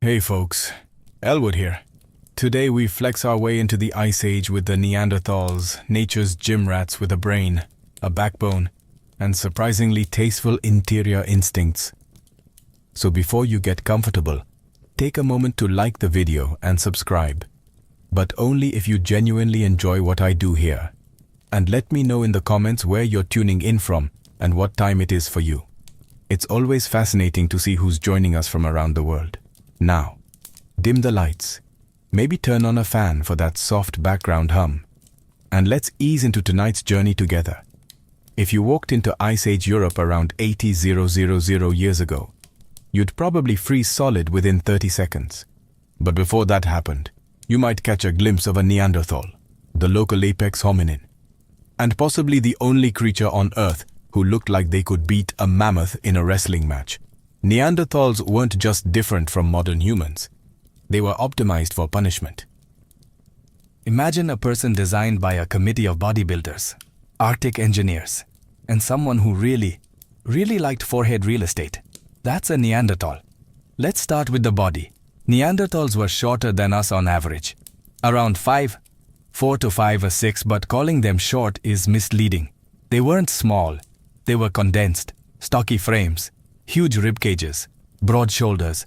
Hey folks, Elwood here. Today we flex our way into the Ice Age with the Neanderthals, nature's gym rats with a brain, a backbone, and surprisingly tasteful interior instincts. So before you get comfortable, take a moment to like the video and subscribe. But only if you genuinely enjoy what I do here. And let me know in the comments where you're tuning in from and what time it is for you. It's always fascinating to see who's joining us from around the world. Now, dim the lights, maybe turn on a fan for that soft background hum, and let's ease into tonight's journey together. If you walked into Ice Age Europe around 80,000 years ago, you'd probably freeze solid within 30 seconds. But before that happened, you might catch a glimpse of a Neanderthal, the local apex hominin, and possibly the only creature on Earth who looked like they could beat a mammoth in a wrestling match. Neanderthals weren't just different from modern humans. They were optimized for punishment. Imagine a person designed by a committee of bodybuilders, Arctic engineers, and someone who really liked forehead real estate. That's a Neanderthal. Let's start with the body. Neanderthals were shorter than us on average. Around 4 to 5 or 6, but calling them short is misleading. They weren't small. They were condensed, stocky frames, huge rib cages, broad shoulders,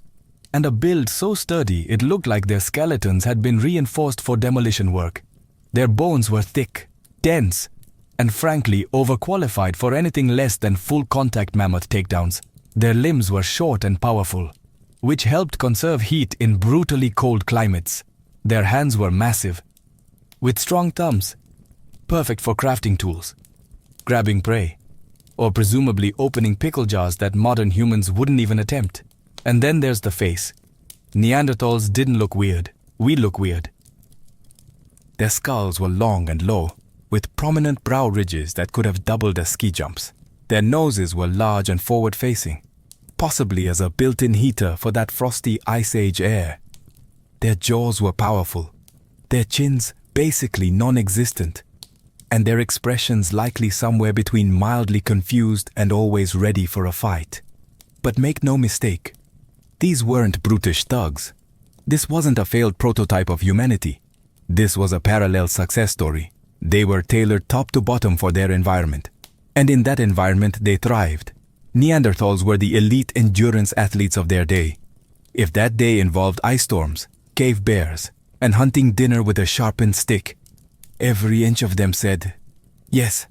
and a build so sturdy it looked like their skeletons had been reinforced for demolition work. Their bones were thick, dense, and frankly overqualified for anything less than full-contact mammoth takedowns. Their limbs were short and powerful, which helped conserve heat in brutally cold climates. Their hands were massive, with strong thumbs, perfect for crafting tools, grabbing prey, or presumably opening pickle jars that modern humans wouldn't even attempt. And then there's the face. Neanderthals didn't look weird. We look weird. Their skulls were long and low, with prominent brow ridges that could have doubled as ski jumps. Their noses were large and forward-facing, possibly as a built-in heater for that frosty Ice Age air. Their jaws were powerful, their chins basically non-existent, and their expressions likely somewhere between mildly confused and always ready for a fight. But make no mistake, these weren't brutish thugs. This wasn't a failed prototype of humanity. This was a parallel success story. They were tailored top to bottom for their environment. And in that environment, they thrived. Neanderthals were the elite endurance athletes of their day. If that day involved ice storms, cave bears, and hunting dinner with a sharpened stick, every inch of them said, "Yes,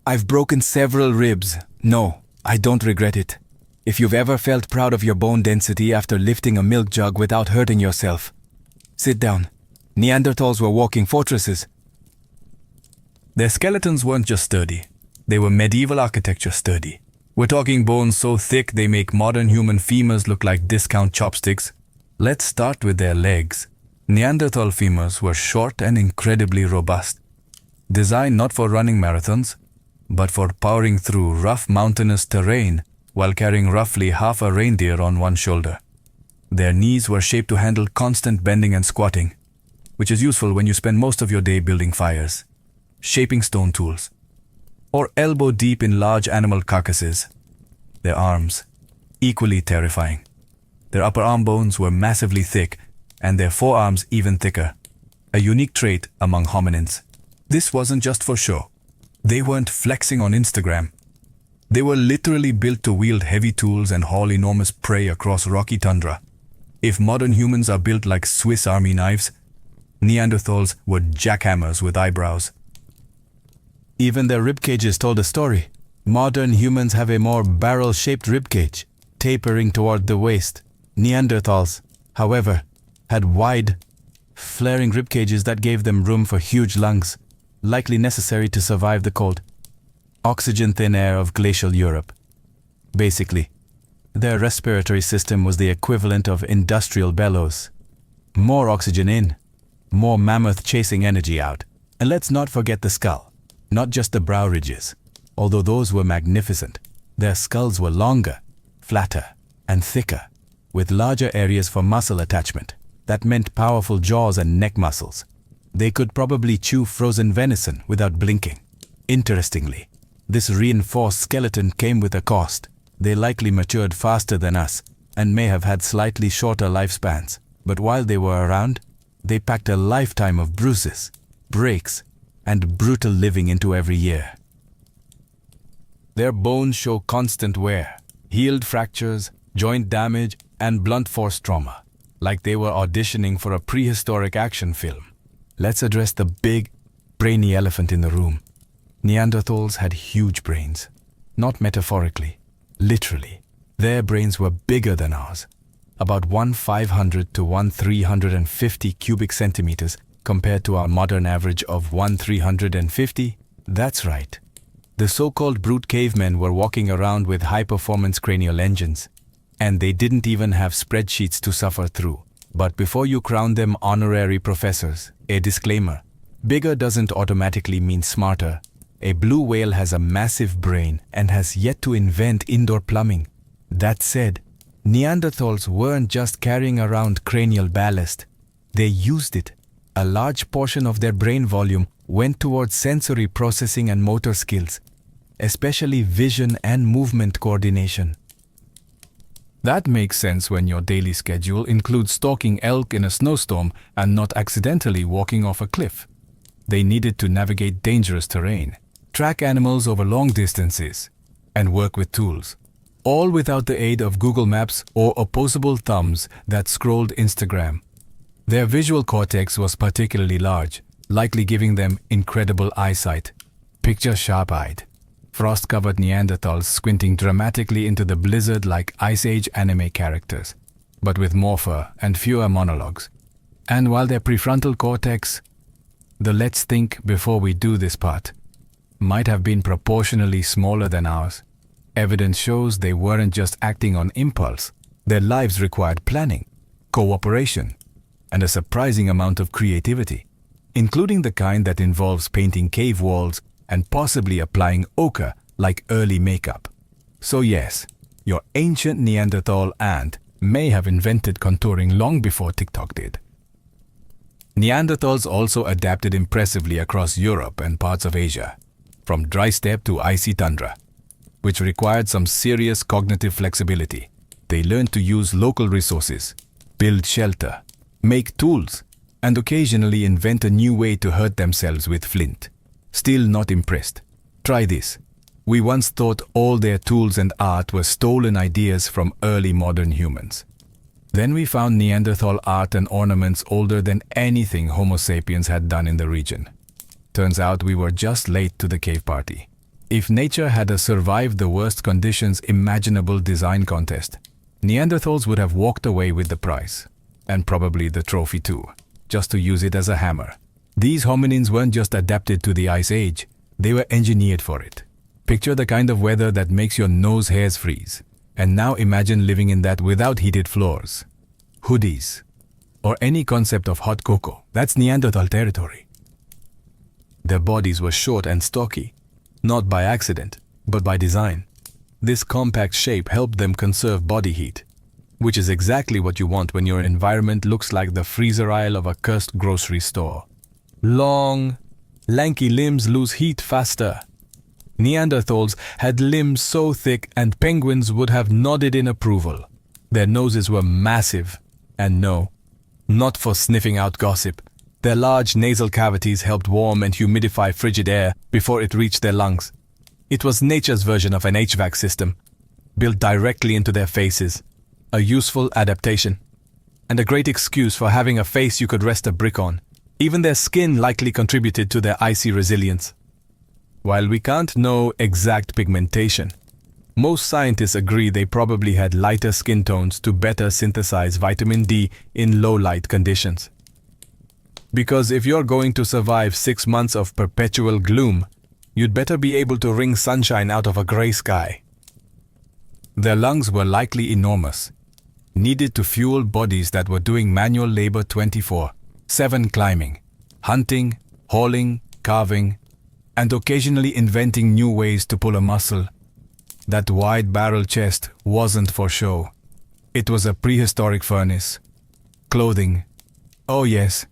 I've broken several ribs. No, I don't regret it." If you've ever felt proud of your bone density after lifting a milk jug without hurting yourself, sit down. Neanderthals were walking fortresses. Their skeletons weren't just sturdy. They were medieval architecture sturdy. We're talking bones so thick they make modern human femurs look like discount chopsticks. Let's start with their legs. Neanderthal femurs were short and incredibly robust. Designed not for running marathons, but for powering through rough mountainous terrain while carrying roughly half a reindeer on one shoulder. Their knees were shaped to handle constant bending and squatting, which is useful when you spend most of your day building fires, shaping stone tools, or elbow deep in large animal carcasses. Their arms, equally terrifying. Their upper arm bones were massively thick, and their forearms even thicker, a unique trait among hominins. This wasn't just for show. They weren't flexing on Instagram. They were literally built to wield heavy tools and haul enormous prey across rocky tundra. If modern humans are built like Swiss Army knives, Neanderthals were jackhammers with eyebrows. Even their rib cages told a story. Modern humans have a more barrel-shaped rib cage, tapering toward the waist. Neanderthals, however, had wide, flaring rib cages that gave them room for huge lungs, likely necessary to survive the cold, oxygen-thin air of glacial Europe. Basically, their respiratory system was the equivalent of industrial bellows. More oxygen in, more mammoth-chasing energy out. And let's not forget the skull, not just the brow ridges. Although those were magnificent, their skulls were longer, flatter, and thicker, with larger areas for muscle attachment. That meant powerful jaws and neck muscles. They could probably chew frozen venison without blinking. Interestingly, this reinforced skeleton came with a cost. They likely matured faster than us, and may have had slightly shorter lifespans, but while they were around, they packed a lifetime of bruises, breaks, and brutal living into every year. Their bones show constant wear, healed fractures, joint damage, and blunt force trauma, like they were auditioning for a prehistoric action film. Let's address the big, brainy elephant in the room. Neanderthals had huge brains. Not metaphorically, literally. Their brains were bigger than ours, about 1/500 to 1/350 cubic centimeters compared to our modern average of 1/350. That's right. The so-called brute cavemen were walking around with high-performance cranial engines, and they didn't even have spreadsheets to suffer through. But before you crown them honorary professors, a disclaimer. Bigger doesn't automatically mean smarter. A blue whale has a massive brain and has yet to invent indoor plumbing. That said, Neanderthals weren't just carrying around cranial ballast. They used it. A large portion of their brain volume went towards sensory processing and motor skills, especially vision and movement coordination. That makes sense when your daily schedule includes stalking elk in a snowstorm and not accidentally walking off a cliff. They needed to navigate dangerous terrain, track animals over long distances, and work with tools, all without the aid of Google Maps or opposable thumbs that scrolled Instagram. Their visual cortex was particularly large, likely giving them incredible eyesight. Picture sharp-eyed, frost-covered Neanderthals squinting dramatically into the blizzard like Ice Age anime characters, but with more fur and fewer monologues. And while their prefrontal cortex, the let's think before we do this part, might have been proportionally smaller than ours, evidence shows they weren't just acting on impulse. Their lives required planning, cooperation, and a surprising amount of creativity, including the kind that involves painting cave walls and possibly applying ochre like early makeup. So yes, your ancient Neanderthal aunt may have invented contouring long before TikTok did. Neanderthals also adapted impressively across Europe and parts of Asia, from dry steppe to icy tundra, which required some serious cognitive flexibility. They learned to use local resources, build shelter, make tools, and occasionally invent a new way to hurt themselves with flint. Still not impressed. Try this. We once thought all their tools and art were stolen ideas from early modern humans. Then we found Neanderthal art and ornaments older than anything Homo sapiens had done in the region. Turns out we were just late to the cave party. If nature had survived the worst conditions imaginable design contest, Neanderthals would have walked away with the prize, and probably the trophy too, just to use it as a hammer. These hominins weren't just adapted to the Ice Age, they were engineered for it. Picture the kind of weather that makes your nose hairs freeze, and now imagine living in that without heated floors, hoodies, or any concept of hot cocoa. That's Neanderthal territory. Their bodies were short and stocky, not by accident, but by design. This compact shape helped them conserve body heat, which is exactly what you want when your environment looks like the freezer aisle of a cursed grocery store. Long, lanky limbs lose heat faster. Neanderthals had limbs so thick and penguins would have nodded in approval. Their noses were massive, and no, not for sniffing out gossip. Their large nasal cavities helped warm and humidify frigid air before it reached their lungs. It was nature's version of an HVAC system, built directly into their faces. A useful adaptation, and a great excuse for having a face you could rest a brick on. Even their skin likely contributed to their icy resilience. While we can't know exact pigmentation, most scientists agree they probably had lighter skin tones to better synthesize vitamin D in low-light conditions. Because if you're going to survive 6 months of perpetual gloom, you'd better be able to wring sunshine out of a gray sky. Their lungs were likely enormous, needed to fuel bodies that were doing manual labor 24/7, climbing, hunting, hauling, carving, and occasionally inventing new ways to pull a muscle. That wide barrel chest wasn't for show. It was a prehistoric furnace. Clothing. Oh yes,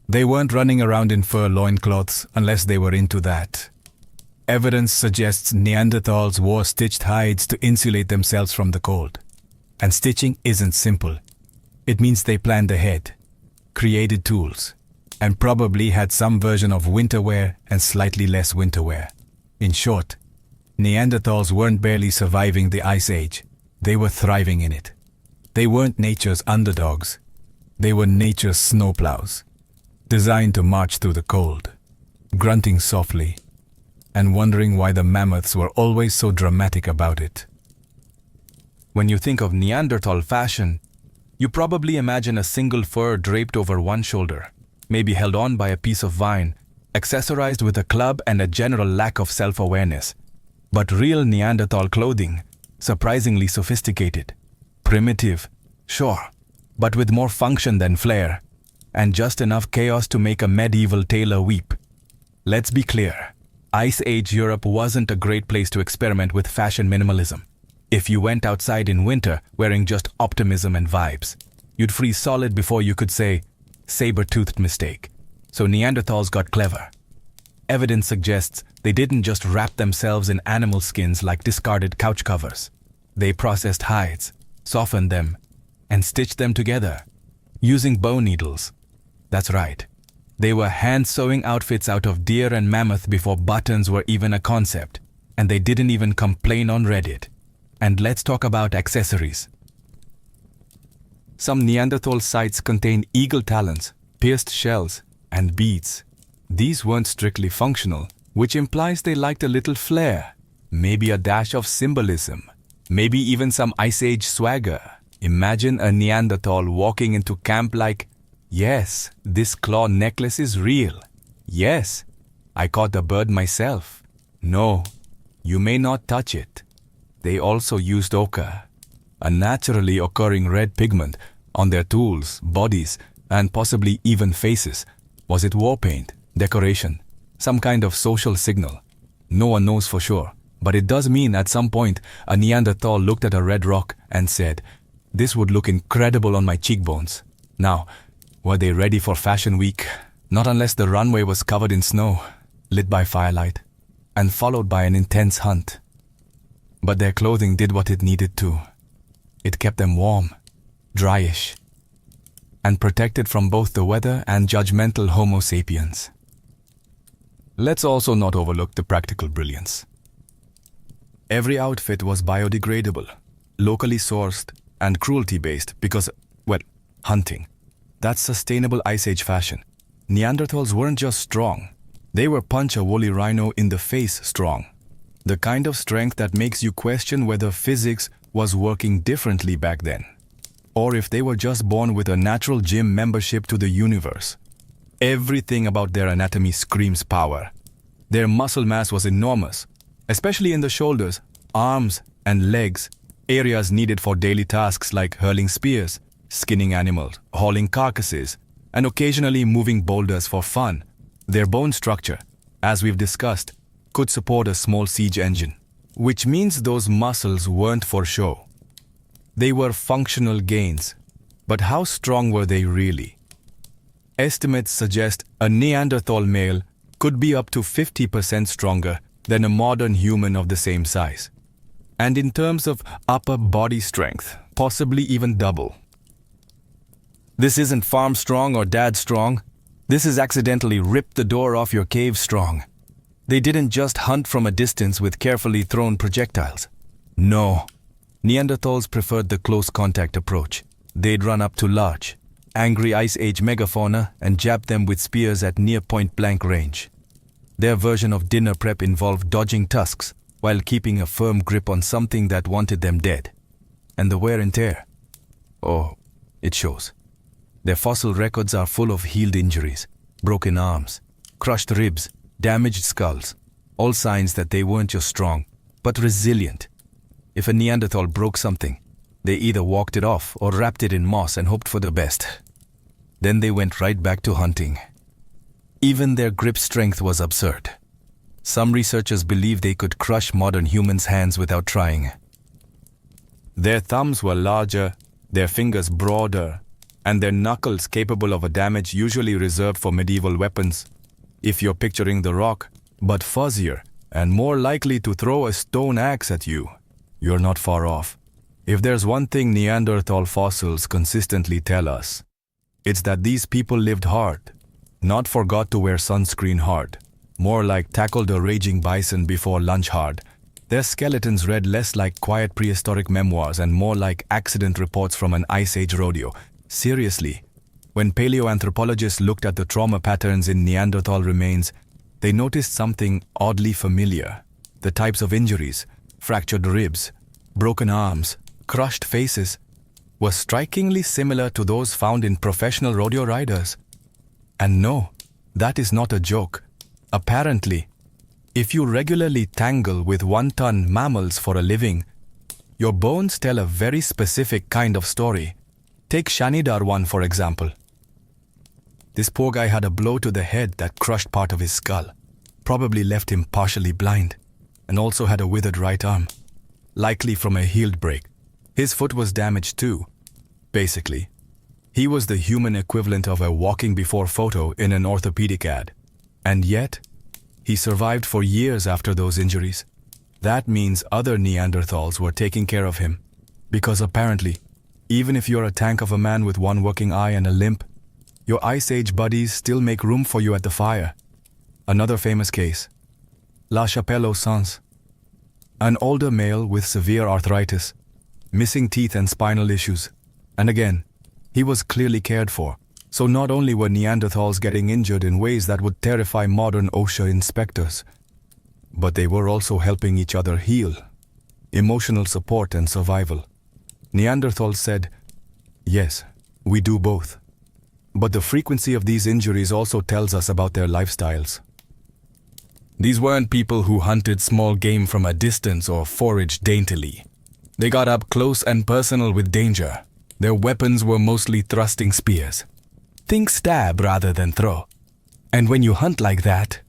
they weren't running around in fur loincloths unless they were into that. Evidence suggests Neanderthals wore stitched hides to insulate themselves from the cold. And stitching isn't simple. It means they planned ahead, created tools, and probably had some version of winter wear and slightly less winter wear. In short, Neanderthals weren't barely surviving the Ice Age, they were thriving in it. They weren't nature's underdogs, they were nature's snowplows, designed to march through the cold, grunting softly, and wondering why the mammoths were always so dramatic about it. When you think of Neanderthal fashion, you probably imagine a single fur draped over one shoulder, maybe held on by a piece of vine, accessorized with a club and a general lack of self-awareness. But real Neanderthal clothing, surprisingly sophisticated, primitive, sure, but with more function than flair, and just enough chaos to make a medieval tailor weep. Let's be clear, Ice Age Europe wasn't a great place to experiment with fashion minimalism. If you went outside in winter wearing just optimism and vibes, you'd freeze solid before you could say, saber-toothed mistake. So Neanderthals got clever. Evidence suggests they didn't just wrap themselves in animal skins like discarded couch covers. They processed hides, softened them, and stitched them together, using bone needles. That's right. They were hand-sewing outfits out of deer and mammoth before buttons were even a concept, and they didn't even complain on Reddit. And let's talk about accessories. Some Neanderthal sites contain eagle talons, pierced shells, and beads. These weren't strictly functional, which implies they liked a little flair, maybe a dash of symbolism, maybe even some Ice Age swagger. Imagine a Neanderthal walking into camp like, yes, this claw necklace is real. Yes, I caught a bird myself. No, you may not touch it. They also used ochre, a naturally occurring red pigment, on their tools, bodies, and possibly even faces. Was it war paint, decoration, some kind of social signal? No one knows for sure, but it does mean at some point a Neanderthal looked at a red rock and said, "This would look incredible on my cheekbones." Now, were they ready for Fashion Week? Not unless the runway was covered in snow, lit by firelight, and followed by an intense hunt. But their clothing did what it needed to. It kept them warm, dryish, and protected from both the weather and judgmental Homo sapiens. Let's also not overlook the practical brilliance. Every outfit was biodegradable, locally sourced, and cruelty-based because, well, hunting. That's sustainable Ice Age fashion. Neanderthals weren't just strong. They were punch a woolly rhino in the face strong. The kind of strength that makes you question whether physics was working differently back then, or if they were just born with a natural gym membership to the universe. Everything about their anatomy screams power. Their muscle mass was enormous, especially in the shoulders, arms, and legs, areas needed for daily tasks like hurling spears, skinning animals, hauling carcasses, and occasionally moving boulders for fun. Their bone structure, as we've discussed, could support a small siege engine, which means those muscles weren't for show. They were functional gains, but how strong were they really? Estimates suggest a Neanderthal male could be up to 50% stronger than a modern human of the same size. And in terms of upper body strength, possibly even double. This isn't farm strong or dad strong. This is accidentally rip the door off your cave strong. They didn't just hunt from a distance with carefully thrown projectiles. No. Neanderthals preferred the close contact approach. They'd run up to large, angry Ice Age megafauna and jab them with spears at near point-blank range. Their version of dinner prep involved dodging tusks while keeping a firm grip on something that wanted them dead. And the wear and tear? Oh, it shows. Their fossil records are full of healed injuries, broken arms, crushed ribs, damaged skulls, all signs that they weren't just strong, but resilient. If a Neanderthal broke something, they either walked it off or wrapped it in moss and hoped for the best. Then they went right back to hunting. Even their grip strength was absurd. Some researchers believe they could crush modern humans' hands without trying. Their thumbs were larger, their fingers broader, and their knuckles capable of a damage usually reserved for medieval weapons. If you're picturing the Rock, but fuzzier and more likely to throw a stone axe at you, you're not far off. If there's one thing Neanderthal fossils consistently tell us, it's that these people lived hard, not forgot to wear sunscreen hard, more like tackled a raging bison before lunch hard. Their skeletons read less like quiet prehistoric memoirs and more like accident reports from an Ice Age rodeo. Seriously, when paleoanthropologists looked at the trauma patterns in Neanderthal remains, they noticed something oddly familiar. The types of injuries, fractured ribs, broken arms, crushed faces, were strikingly similar to those found in professional rodeo riders. And no, that is not a joke. Apparently, if you regularly tangle with one-ton mammals for a living, your bones tell a very specific kind of story. Take Shanidar one, for example. This poor guy had a blow to the head that crushed part of his skull, probably left him partially blind, and also had a withered right arm, likely from a healed break. His foot was damaged too. Basically, he was the human equivalent of a walking before photo in an orthopedic ad. And yet, he survived for years after those injuries. That means other Neanderthals were taking care of him. Because apparently, even if you're a tank of a man with one working eye and a limp, your Ice Age buddies still make room for you at the fire. Another famous case, La Chapelle aux Sens. An older male with severe arthritis, missing teeth and spinal issues. And again, he was clearly cared for. So not only were Neanderthals getting injured in ways that would terrify modern OSHA inspectors, but they were also helping each other heal, emotional support and survival. Neanderthals said, yes, we do both. But the frequency of these injuries also tells us about their lifestyles. These weren't people who hunted small game from a distance or foraged daintily. They got up close and personal with danger. Their weapons were mostly thrusting spears. Think stab rather than throw. And when you hunt like that,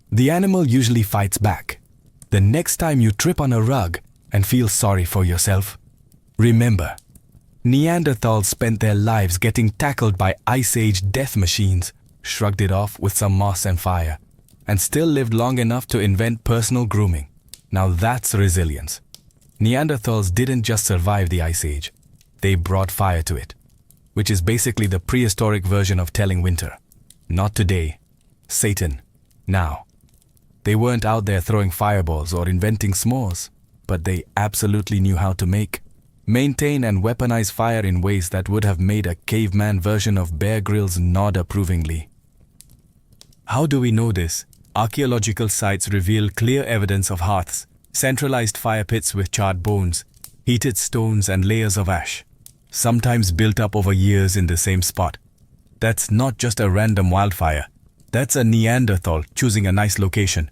the animal usually fights back. The next time you trip on a rug and feel sorry for yourself, remember, Neanderthals spent their lives getting tackled by Ice Age death machines, shrugged it off with some moss and fire, and still lived long enough to invent personal grooming. Now that's resilience. Neanderthals didn't just survive the Ice Age, they brought fire to it, which is basically the prehistoric version of telling winter. Not today. Satan. Now. They weren't out there throwing fireballs or inventing s'mores, but they absolutely knew how to make, maintain and weaponize fire in ways that would have made a caveman version of Bear Grylls nod approvingly. How do we know this? Archaeological sites reveal clear evidence of hearths, centralized fire pits with charred bones, heated stones and layers of ash, sometimes built up over years in the same spot. That's not just a random wildfire. That's a Neanderthal choosing a nice location,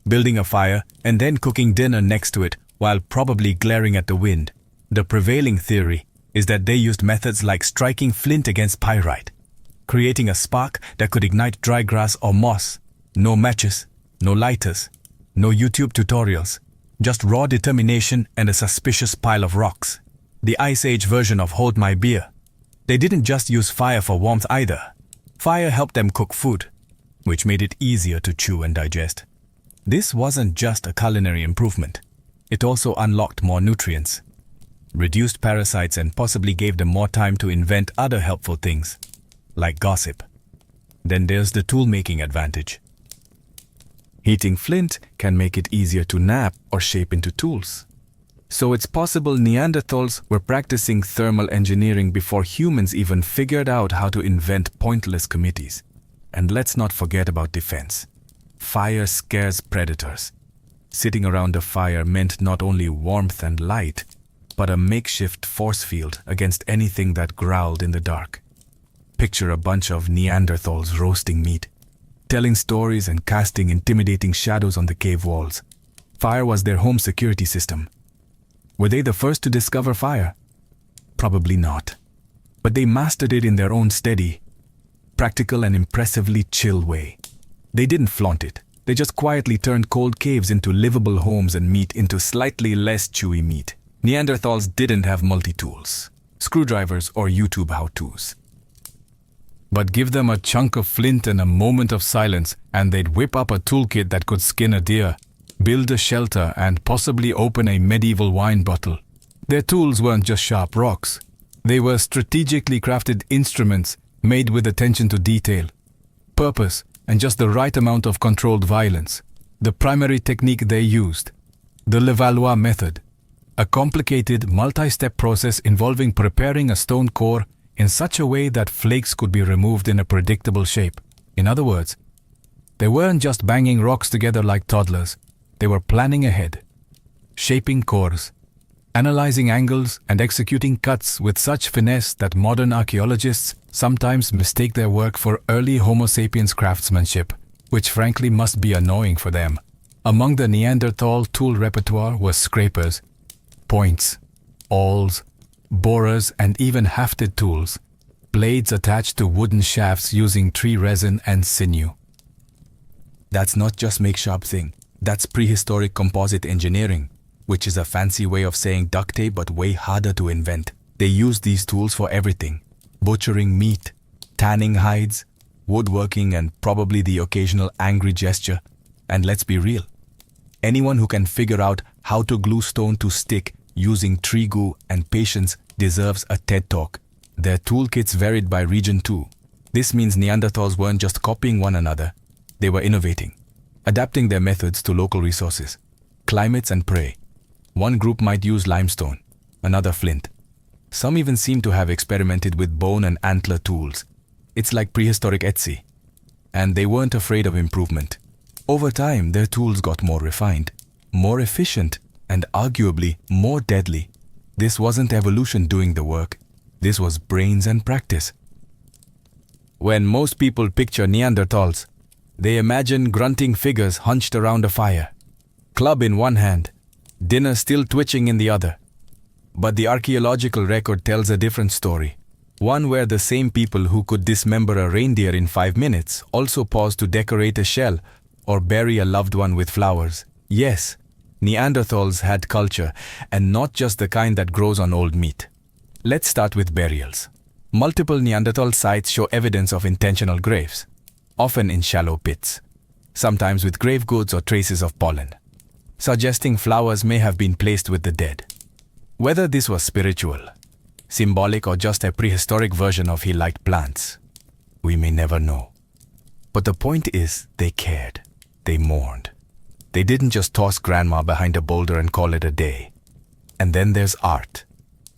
building a fire and then cooking dinner next to it while probably glaring at the wind. The prevailing theory is that they used methods like striking flint against pyrite, creating a spark that could ignite dry grass or moss. No matches, no lighters, no YouTube tutorials, just raw determination and a suspicious pile of rocks. The Ice Age version of Hold My Beer. They didn't just use fire for warmth either. Fire helped them cook food, which made it easier to chew and digest. This wasn't just a culinary improvement. It also unlocked more nutrients, reduced parasites and possibly gave them more time to invent other helpful things, like gossip. Then there's the tool-making advantage. Heating flint can make it easier to nap or shape into tools. So it's possible Neanderthals were practicing thermal engineering before humans even figured out how to invent pointless committees. And let's not forget about defense. Fire scares predators. Sitting around a fire meant not only warmth and light, but a makeshift force field against anything that growled in the dark. Picture a bunch of Neanderthals roasting meat, telling stories and casting intimidating shadows on the cave walls. Fire was their home security system. Were they the first to discover fire? Probably not. But they mastered it in their own steady, practical and impressively chill way. They didn't flaunt it. They just quietly turned cold caves into livable homes and meat into slightly less chewy meat. Neanderthals didn't have multi-tools, screwdrivers or YouTube how-tos. But give them a chunk of flint and a moment of silence and they'd whip up a toolkit that could skin a deer, build a shelter and possibly open a medieval wine bottle. Their tools weren't just sharp rocks. They were strategically crafted instruments made with attention to detail, purpose, and just the right amount of controlled violence. The primary technique they used, the Levallois method, a complicated multi-step process involving preparing a stone core in such a way that flakes could be removed in a predictable shape. In other words, they weren't just banging rocks together like toddlers. They were planning ahead, shaping cores, analyzing angles, and executing cuts with such finesse that modern archaeologists sometimes mistake their work for early Homo sapiens craftsmanship, which frankly must be annoying for them. Among the Neanderthal tool repertoire were scrapers, points, awls, borers, and even hafted tools, blades attached to wooden shafts using tree resin and sinew. That's not just make sharp thing, that's prehistoric composite engineering, which is a fancy way of saying duct tape but way harder to invent. They used these tools for everything: butchering meat, tanning hides, woodworking, and probably the occasional angry gesture. And let's be real, anyone who can figure out how to glue stone to stick using tree goo and patience deserves a TED Talk. Their toolkits varied by region too. This means Neanderthals weren't just copying one another, they were innovating, adapting their methods to local resources, climates, and prey. One group might use limestone, another flint. Some even seem to have experimented with bone and antler tools. It's like prehistoric Etsy. And they weren't afraid of improvement. Over time, their tools got more refined, more efficient, and arguably more deadly. This wasn't evolution doing the work. This was brains and practice. When most people picture Neanderthals, they imagine grunting figures hunched around a fire, club in one hand, dinner still twitching in the other. But the archaeological record tells a different story. One where the same people who could dismember a reindeer in 5 minutes also paused to decorate a shell or bury a loved one with flowers. Yes, Neanderthals had culture, and not just the kind that grows on old meat. Let's start with burials. Multiple Neanderthal sites show evidence of intentional graves, often in shallow pits, sometimes with grave goods or traces of pollen, suggesting flowers may have been placed with the dead. Whether this was spiritual, symbolic, or just a prehistoric version of he liked plants, we may never know. But the point is, they cared. They mourned. They didn't just toss grandma behind a boulder and call it a day. And then there's art.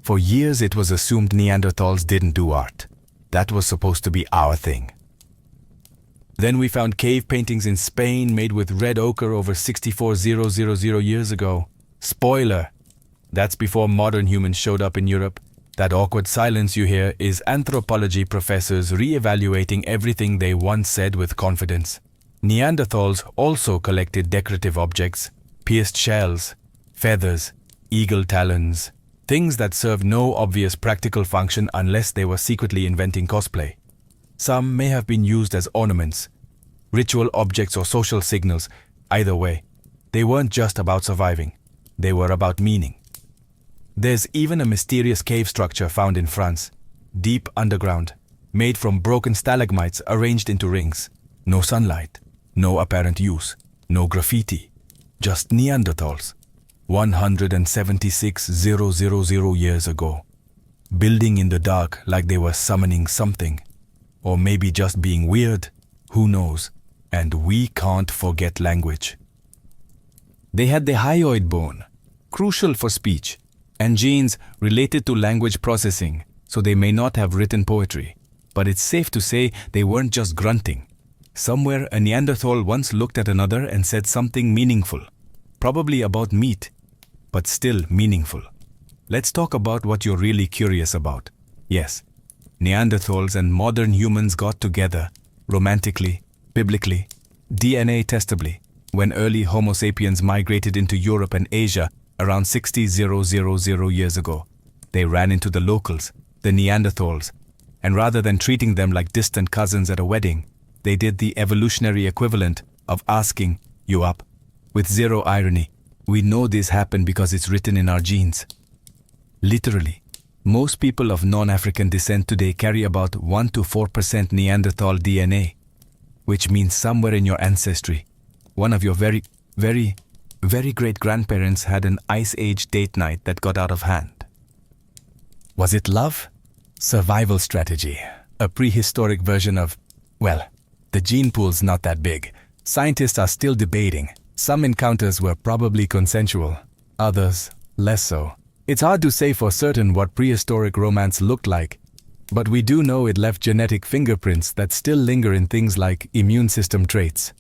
For years it was assumed Neanderthals didn't do art. That was supposed to be our thing. Then we found cave paintings in Spain made with red ochre over 64,000 years ago. Spoiler! That's before modern humans showed up in Europe. That awkward silence you hear is anthropology professors re-evaluating everything they once said with confidence. Neanderthals also collected decorative objects, pierced shells, feathers, eagle talons, things that served no obvious practical function unless they were secretly inventing cosplay. Some may have been used as ornaments, ritual objects, or social signals. Either way, they weren't just about surviving. They were about meaning. There's even a mysterious cave structure found in France, deep underground, made from broken stalagmites arranged into rings. No sunlight, no apparent use, no graffiti, just Neanderthals, 176,000 years ago, building in the dark like they were summoning something. Or maybe just being weird, who knows? And we can't forget language. They had the hyoid bone, crucial for speech, and genes related to language processing, so they may not have written poetry. But it's safe to say they weren't just grunting. Somewhere a Neanderthal once looked at another and said something meaningful, probably about meat, but still meaningful. Let's talk about what you're really curious about. Yes, Neanderthals and modern humans got together, romantically, biblically, DNA testably, when early Homo sapiens migrated into Europe and Asia around 60,000 years ago. They ran into the locals, the Neanderthals, and rather than treating them like distant cousins at a wedding, they did the evolutionary equivalent of asking, "You up?" With zero irony. We know this happened because it's written in our genes. Literally, most people of non-African descent today carry about 1 to 4% Neanderthal DNA, which means somewhere in your ancestry, one of your very great-grandparents had an Ice Age date night that got out of hand. Was it love? Survival strategy. A prehistoric version of, well, the gene pool's not that big. Scientists are still debating. Some encounters were probably consensual, others less so. It's hard to say for certain what prehistoric romance looked like, but we do know it left genetic fingerprints that still linger in things like immune system traits,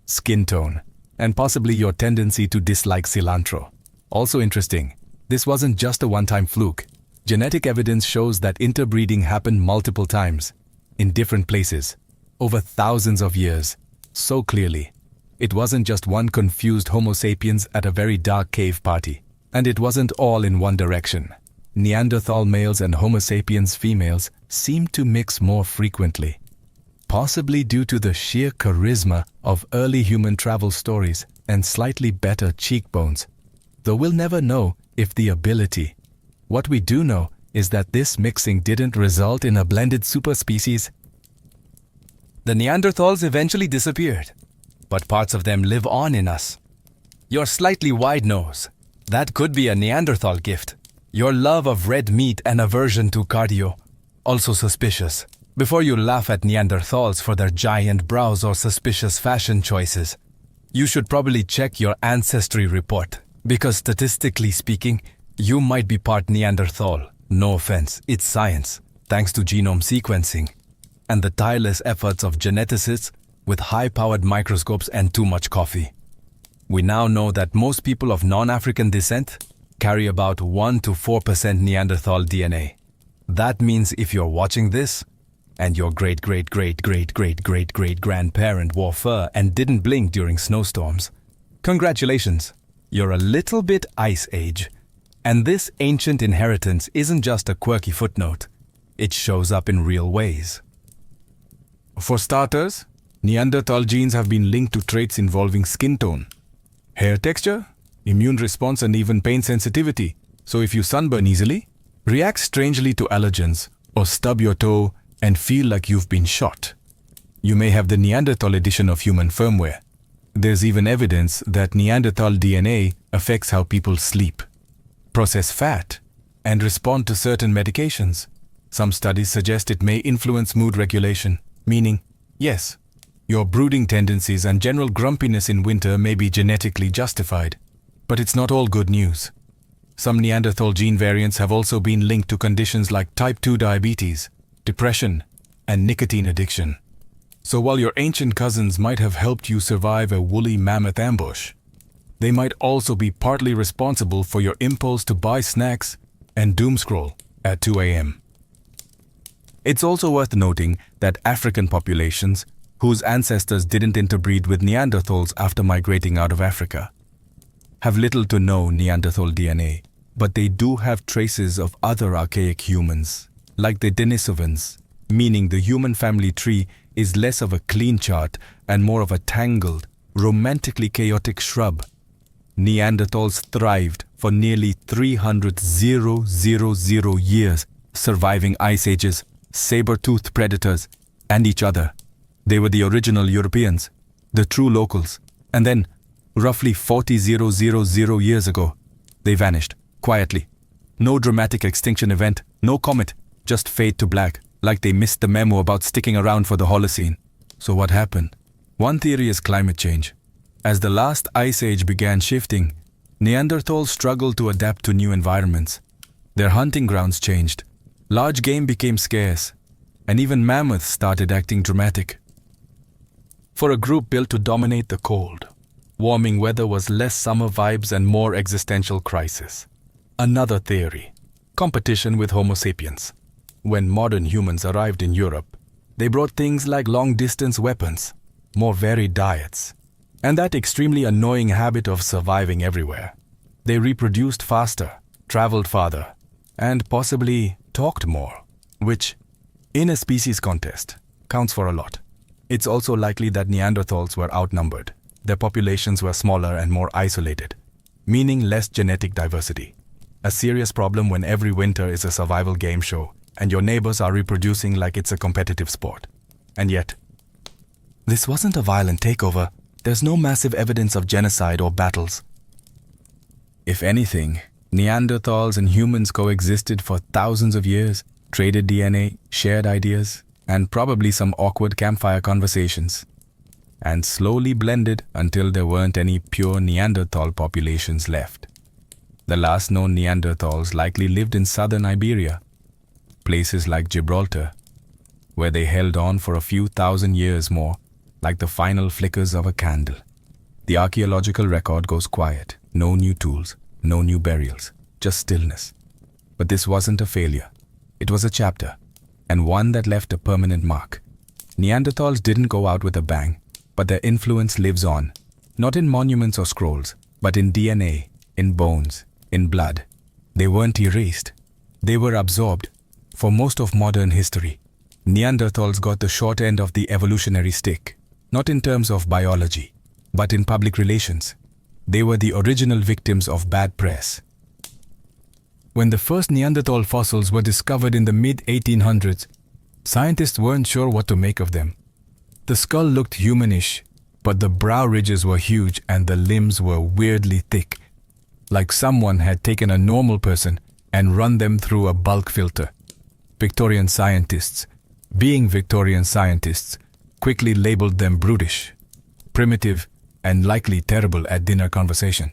skin tone, and possibly your tendency to dislike cilantro. Also interesting, this wasn't just a one-time fluke. Genetic evidence shows that interbreeding happened multiple times, in different places, over thousands of years, so clearly. It wasn't just one confused Homo sapiens at a very dark cave party. And it wasn't all in one direction. Neanderthal males and Homo sapiens females seemed to mix more frequently, possibly due to the sheer charisma of early human travel stories and slightly better cheekbones. Though we'll never know if the ability. What we do know is that this mixing didn't result in a blended superspecies. The Neanderthals eventually disappeared, but parts of them live on in us. Your slightly wide nose. That could be a Neanderthal gift. Your love of red meat and aversion to cardio. Also suspicious. Before you laugh at Neanderthals for their giant brows or suspicious fashion choices, you should probably check your ancestry report. Because statistically speaking, you might be part Neanderthal. No offense, it's science, thanks to genome sequencing and the tireless efforts of geneticists with high-powered microscopes and too much coffee. We now know that most people of non-African descent carry about 1 to 4% Neanderthal DNA. That means if you're watching this, and your great-great-great-great-great-great-great-grandparent wore fur and didn't blink during snowstorms, congratulations, you're a little bit Ice Age. And this ancient inheritance isn't just a quirky footnote. It shows up in real ways. For starters, Neanderthal genes have been linked to traits involving skin tone, hair texture, immune response, and even pain sensitivity. So if you sunburn easily, react strangely to allergens, or stub your toe and feel like you've been shot, you may have the Neanderthal edition of human firmware. There's even evidence that Neanderthal DNA affects how people sleep, process fat, and respond to certain medications. Some studies suggest it may influence mood regulation, meaning, yes, your brooding tendencies and general grumpiness in winter may be genetically justified. But it's not all good news. Some Neanderthal gene variants have also been linked to conditions like type 2 diabetes, depression, and nicotine addiction. So while your ancient cousins might have helped you survive a woolly mammoth ambush, they might also be partly responsible for your impulse to buy snacks and doomscroll at 2 a.m. It's also worth noting that African populations, whose ancestors didn't interbreed with Neanderthals after migrating out of Africa, have little to no Neanderthal DNA, but they do have traces of other archaic humans, like the Denisovans, meaning the human family tree is less of a clean chart and more of a tangled, romantically chaotic shrub. Neanderthals thrived for nearly 300,000 years, surviving ice ages, saber-toothed predators, and each other. They were the original Europeans, the true locals. And then, roughly 40,000 years ago, they vanished, quietly. No dramatic extinction event, no comet, just fade to black, like they missed the memo about sticking around for the Holocene. So what happened? One theory is climate change. As the last ice age began shifting, Neanderthals struggled to adapt to new environments. Their hunting grounds changed. Large game became scarce, and even mammoths started acting dramatic. For a group built to dominate the cold, warming weather was less summer vibes and more existential crisis. Another theory, competition with Homo sapiens. When modern humans arrived in Europe, they brought things like long-distance weapons, more varied diets, and that extremely annoying habit of surviving everywhere. They reproduced faster, traveled farther, and possibly talked more, which, in a species contest, counts for a lot. It's also likely that Neanderthals were outnumbered. Their populations were smaller and more isolated, meaning less genetic diversity. A serious problem when every winter is a survival game show and your neighbors are reproducing like it's a competitive sport. And yet, this wasn't a violent takeover. There's no massive evidence of genocide or battles. If anything, Neanderthals and humans coexisted for thousands of years, traded DNA, shared ideas, and probably some awkward campfire conversations, and slowly blended until there weren't any pure Neanderthal populations left. The last known Neanderthals likely lived in southern Iberia, places like Gibraltar, where they held on for a few thousand years more, like the final flickers of a candle. The archaeological record goes quiet, no new tools, no new burials, just stillness. But this wasn't a failure. It was a chapter, and one that left a permanent mark. Neanderthals didn't go out with a bang, but their influence lives on, not in monuments or scrolls, but in DNA, in bones, in blood. They weren't erased. They were absorbed. For most of modern history, Neanderthals got the short end of the evolutionary stick, not in terms of biology, but in public relations. They were the original victims of bad press. When the first Neanderthal fossils were discovered in the mid-1800s, scientists weren't sure what to make of them. The skull looked humanish, but the brow ridges were huge and the limbs were weirdly thick, like someone had taken a normal person and run them through a bulk filter. Victorian scientists, being Victorian scientists, quickly labeled them brutish, primitive, and likely terrible at dinner conversation.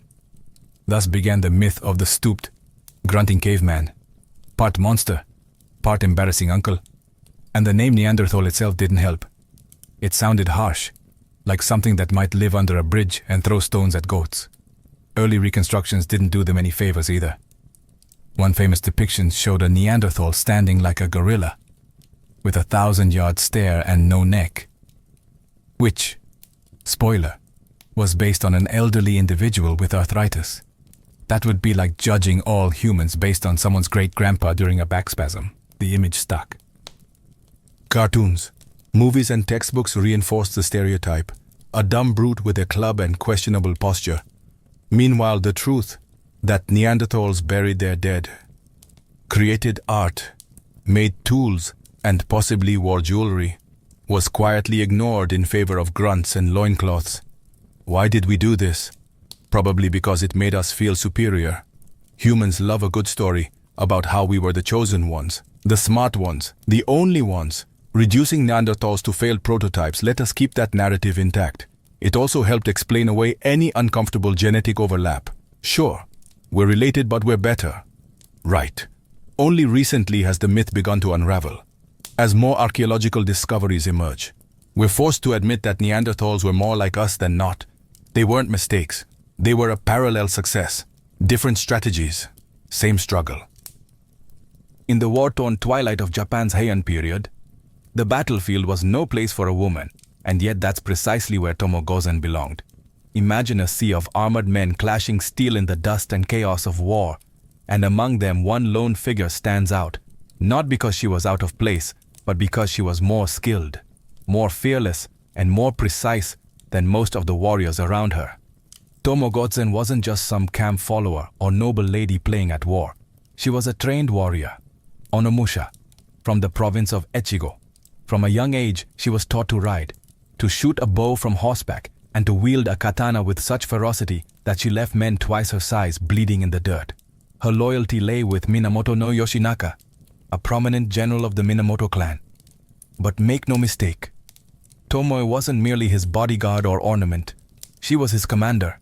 Thus began the myth of the stooped, grunting caveman, part monster, part embarrassing uncle. And the name Neanderthal itself didn't help. It sounded harsh, like something that might live under a bridge and throw stones at goats. Early reconstructions didn't do them any favors either. One famous depiction showed a Neanderthal standing like a gorilla, with a 1,000-yard stare and no neck, which, spoiler, was based on an elderly individual with arthritis. That would be like judging all humans based on someone's great-grandpa during a back spasm. The image stuck. Cartoons, movies and textbooks reinforced the stereotype, a dumb brute with a club and questionable posture. Meanwhile, the truth, that Neanderthals buried their dead, created art, made tools, and possibly wore jewelry, was quietly ignored in favor of grunts and loincloths. Why did we do this? Probably because it made us feel superior. Humans love a good story about how we were the chosen ones, the smart ones, the only ones. Reducing Neanderthals to failed prototypes let us keep that narrative intact. It also helped explain away any uncomfortable genetic overlap. Sure, we're related but we're better. Right. Only recently has the myth begun to unravel. As more archaeological discoveries emerge, we're forced to admit that Neanderthals were more like us than not. They weren't mistakes. They were a parallel success. Different strategies, same struggle. In the war-torn twilight of Japan's Heian period, the battlefield was no place for a woman, and yet that's precisely where Tomo Gozen belonged. Imagine a sea of armored men clashing steel in the dust and chaos of war, and among them one lone figure stands out, not because she was out of place, but because she was more skilled, more fearless, and more precise than most of the warriors around her. Tomo Gozen wasn't just some camp follower or noble lady playing at war. She was a trained warrior, Onomusha, from the province of Echigo. From a young age, she was taught to ride, to shoot a bow from horseback, and to wield a katana with such ferocity that she left men twice her size bleeding in the dirt. Her loyalty lay with Minamoto no Yoshinaka, a prominent general of the Minamoto clan. But make no mistake, Tomoe wasn't merely his bodyguard or ornament. She was his commander,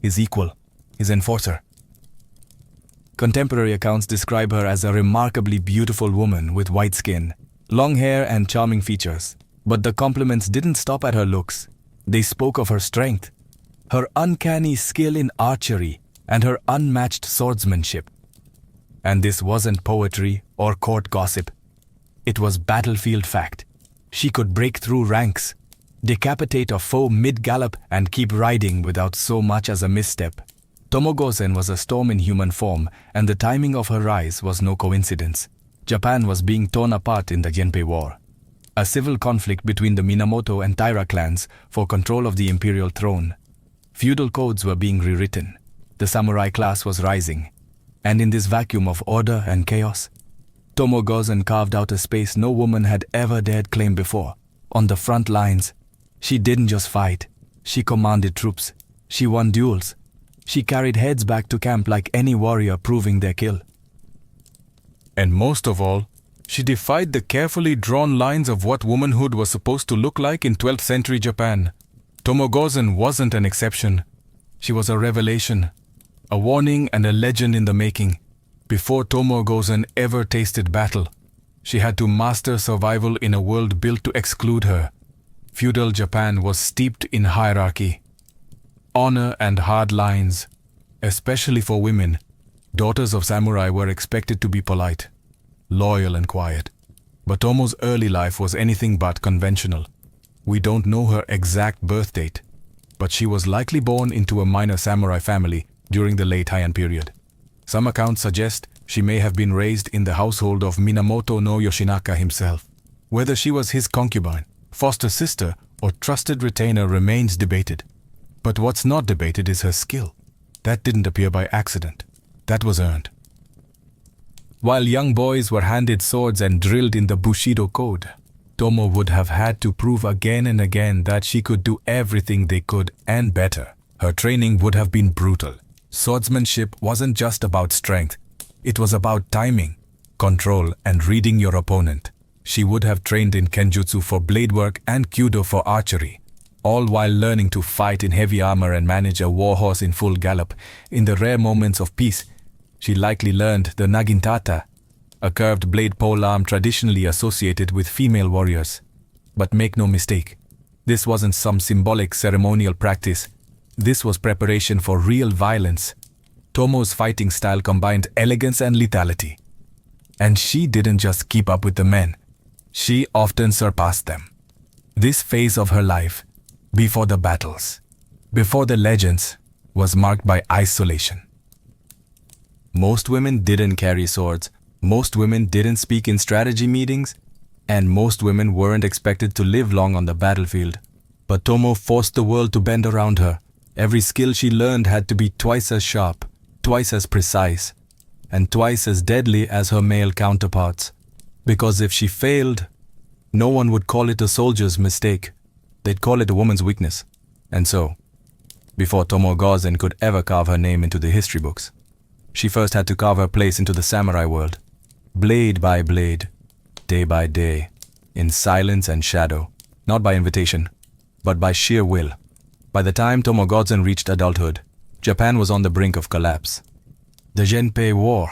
his equal, his enforcer. Contemporary accounts describe her as a remarkably beautiful woman with white skin, long hair and charming features. But the compliments didn't stop at her looks. They spoke of her strength, her uncanny skill in archery, and her unmatched swordsmanship. And this wasn't poetry or court gossip. It was battlefield fact. She could break through ranks, decapitate a foe mid-gallop, and keep riding without so much as a misstep. Tomo Gozen was a storm in human form, and the timing of her rise was no coincidence. Japan was being torn apart in the Genpei War, a civil conflict between the Minamoto and Taira clans for control of the imperial throne. Feudal codes were being rewritten. The samurai class was rising. And in this vacuum of order and chaos, Tomo Gozen carved out a space no woman had ever dared claim before. On the front lines, she didn't just fight. She commanded troops. She won duels. She carried heads back to camp like any warrior proving their kill. And most of all, she defied the carefully drawn lines of what womanhood was supposed to look like in 12th century Japan. Tomo Gozen wasn't an exception. She was a revelation, a warning and a legend in the making. Before Tomo Gozen ever tasted battle, she had to master survival in a world built to exclude her. Feudal Japan was steeped in hierarchy, honor and hard lines. Especially for women, daughters of samurai were expected to be polite, loyal and quiet. But Tomo's early life was anything but conventional. We don't know her exact birth date, but she was likely born into a minor samurai family during the late Heian period. Some accounts suggest she may have been raised in the household of Minamoto no Yoshinaka himself. Whether she was his concubine, foster sister, or trusted retainer remains debated. But what's not debated is her skill. That didn't appear by accident. That was earned. While young boys were handed swords and drilled in the Bushido code, Tomo would have had to prove again and again that she could do everything they could and better. Her training would have been brutal. Swordsmanship wasn't just about strength. It was about timing, control, and reading your opponent. She would have trained in kenjutsu for blade work and kyudo for archery, all while learning to fight in heavy armor and manage a warhorse in full gallop. In the rare moments of peace, she likely learned the nagintata, a curved blade polearm traditionally associated with female warriors. But make no mistake, this wasn't some symbolic ceremonial practice. This was preparation for real violence. Tomo's fighting style combined elegance and lethality. And she didn't just keep up with the men, she often surpassed them. This phase of her life, before the battles, before the legends, was marked by isolation. Most women didn't carry swords, most women didn't speak in strategy meetings, and most women weren't expected to live long on the battlefield. But Tomo forced the world to bend around her. Every skill she learned had to be twice as sharp, twice as precise, and twice as deadly as her male counterparts. Because if she failed, no one would call it a soldier's mistake. They'd call it a woman's weakness. And so, before Tomo Gozen could ever carve her name into the history books, she first had to carve her place into the samurai world, blade by blade, day by day, in silence and shadow, not by invitation, but by sheer will. By the time Tomo Gozen reached adulthood, Japan was on the brink of collapse. The Genpei War,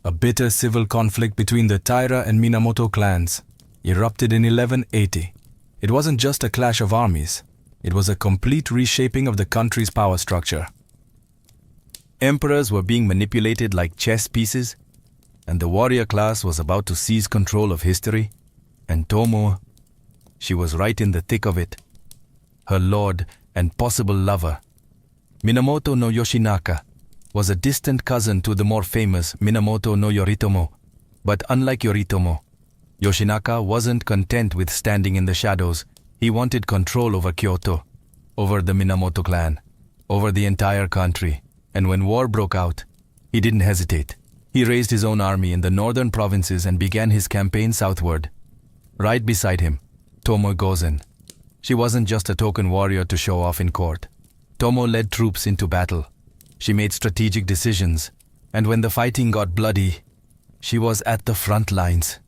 a bitter civil conflict between the Taira and Minamoto clans, erupted in 1180. It wasn't just a clash of armies, it was a complete reshaping of the country's power structure. Emperors were being manipulated like chess pieces, and the warrior class was about to seize control of history, and Tomo, she was right in the thick of it. Her lord and possible lover, Minamoto no Yoshinaka, was a distant cousin to the more famous Minamoto no Yoritomo. But unlike Yoritomo, Yoshinaka wasn't content with standing in the shadows. He wanted control over Kyoto, over the Minamoto clan, over the entire country. And when war broke out, he didn't hesitate. He raised his own army in the northern provinces and began his campaign southward. Right beside him, Tomo Gozen. She wasn't just a token warrior to show off in court. Tomo led troops into battle. She made strategic decisions, and when the fighting got bloody, she was at the front lines,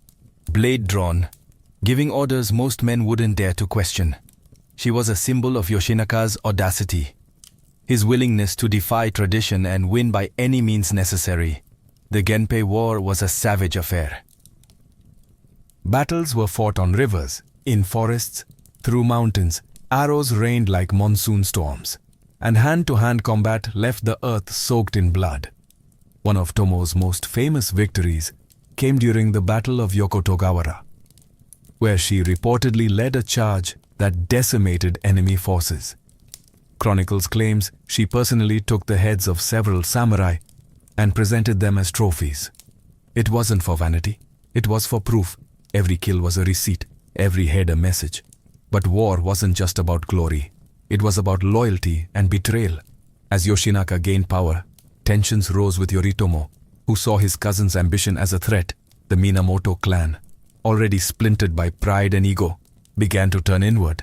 blade drawn, giving orders most men wouldn't dare to question. She was a symbol of Yoshinaka's audacity, his willingness to defy tradition and win by any means necessary. The Genpei War was a savage affair. Battles were fought on rivers, in forests, through mountains. Arrows rained like monsoon storms, and hand-to-hand combat left the earth soaked in blood. One of Tomo's most famous victories came during the Battle of Yokotogawara, where she reportedly led a charge that decimated enemy forces. Chronicles claims she personally took the heads of several samurai and presented them as trophies. It wasn't for vanity, it was for proof. Every kill was a receipt, every head a message. But war wasn't just about glory, it was about loyalty and betrayal. As Yoshinaka gained power, tensions rose with Yoritomo, who saw his cousin's ambition as a threat. The Minamoto clan, already splintered by pride and ego, began to turn inward.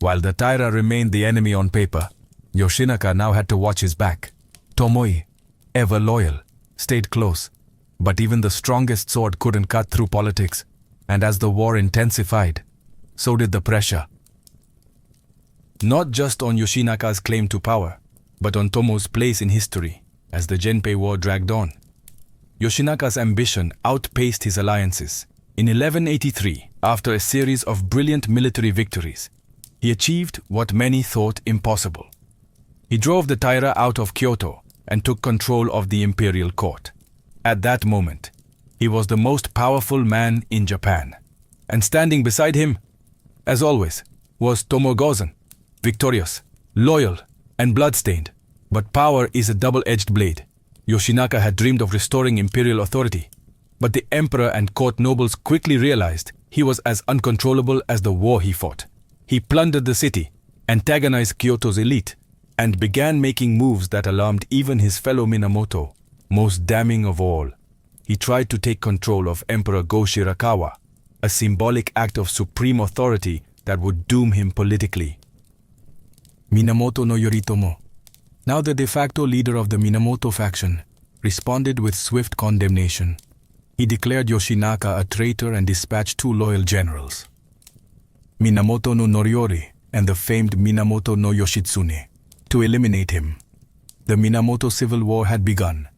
While the Taira remained the enemy on paper, Yoshinaka now had to watch his back. Tomoe, ever loyal, stayed close. But even the strongest sword couldn't cut through politics, and as the war intensified, so did the pressure. Not just on Yoshinaka's claim to power, but on Tomo's place in history as the Genpei War dragged on. Yoshinaka's ambition outpaced his alliances. In 1183, after a series of brilliant military victories, he achieved what many thought impossible. He drove the Taira out of Kyoto and took control of the imperial court. At that moment, he was the most powerful man in Japan. And standing beside him, as always, was Tomo Gozen, victorious, loyal, and bloodstained. But power is a double-edged blade. Yoshinaka had dreamed of restoring imperial authority, but the emperor and court nobles quickly realized he was as uncontrollable as the war he fought. He plundered the city, antagonized Kyoto's elite, and began making moves that alarmed even his fellow Minamoto. Most damning of all, he tried to take control of Emperor Go-Shirakawa, a symbolic act of supreme authority that would doom him politically. Minamoto no Yoritomo, now the de facto leader of the Minamoto faction, responded with swift condemnation. He declared Yoshinaka a traitor and dispatched 2 loyal generals, Minamoto no Noriori and the famed Minamoto no Yoshitsune, to eliminate him. The Minamoto civil war had begun,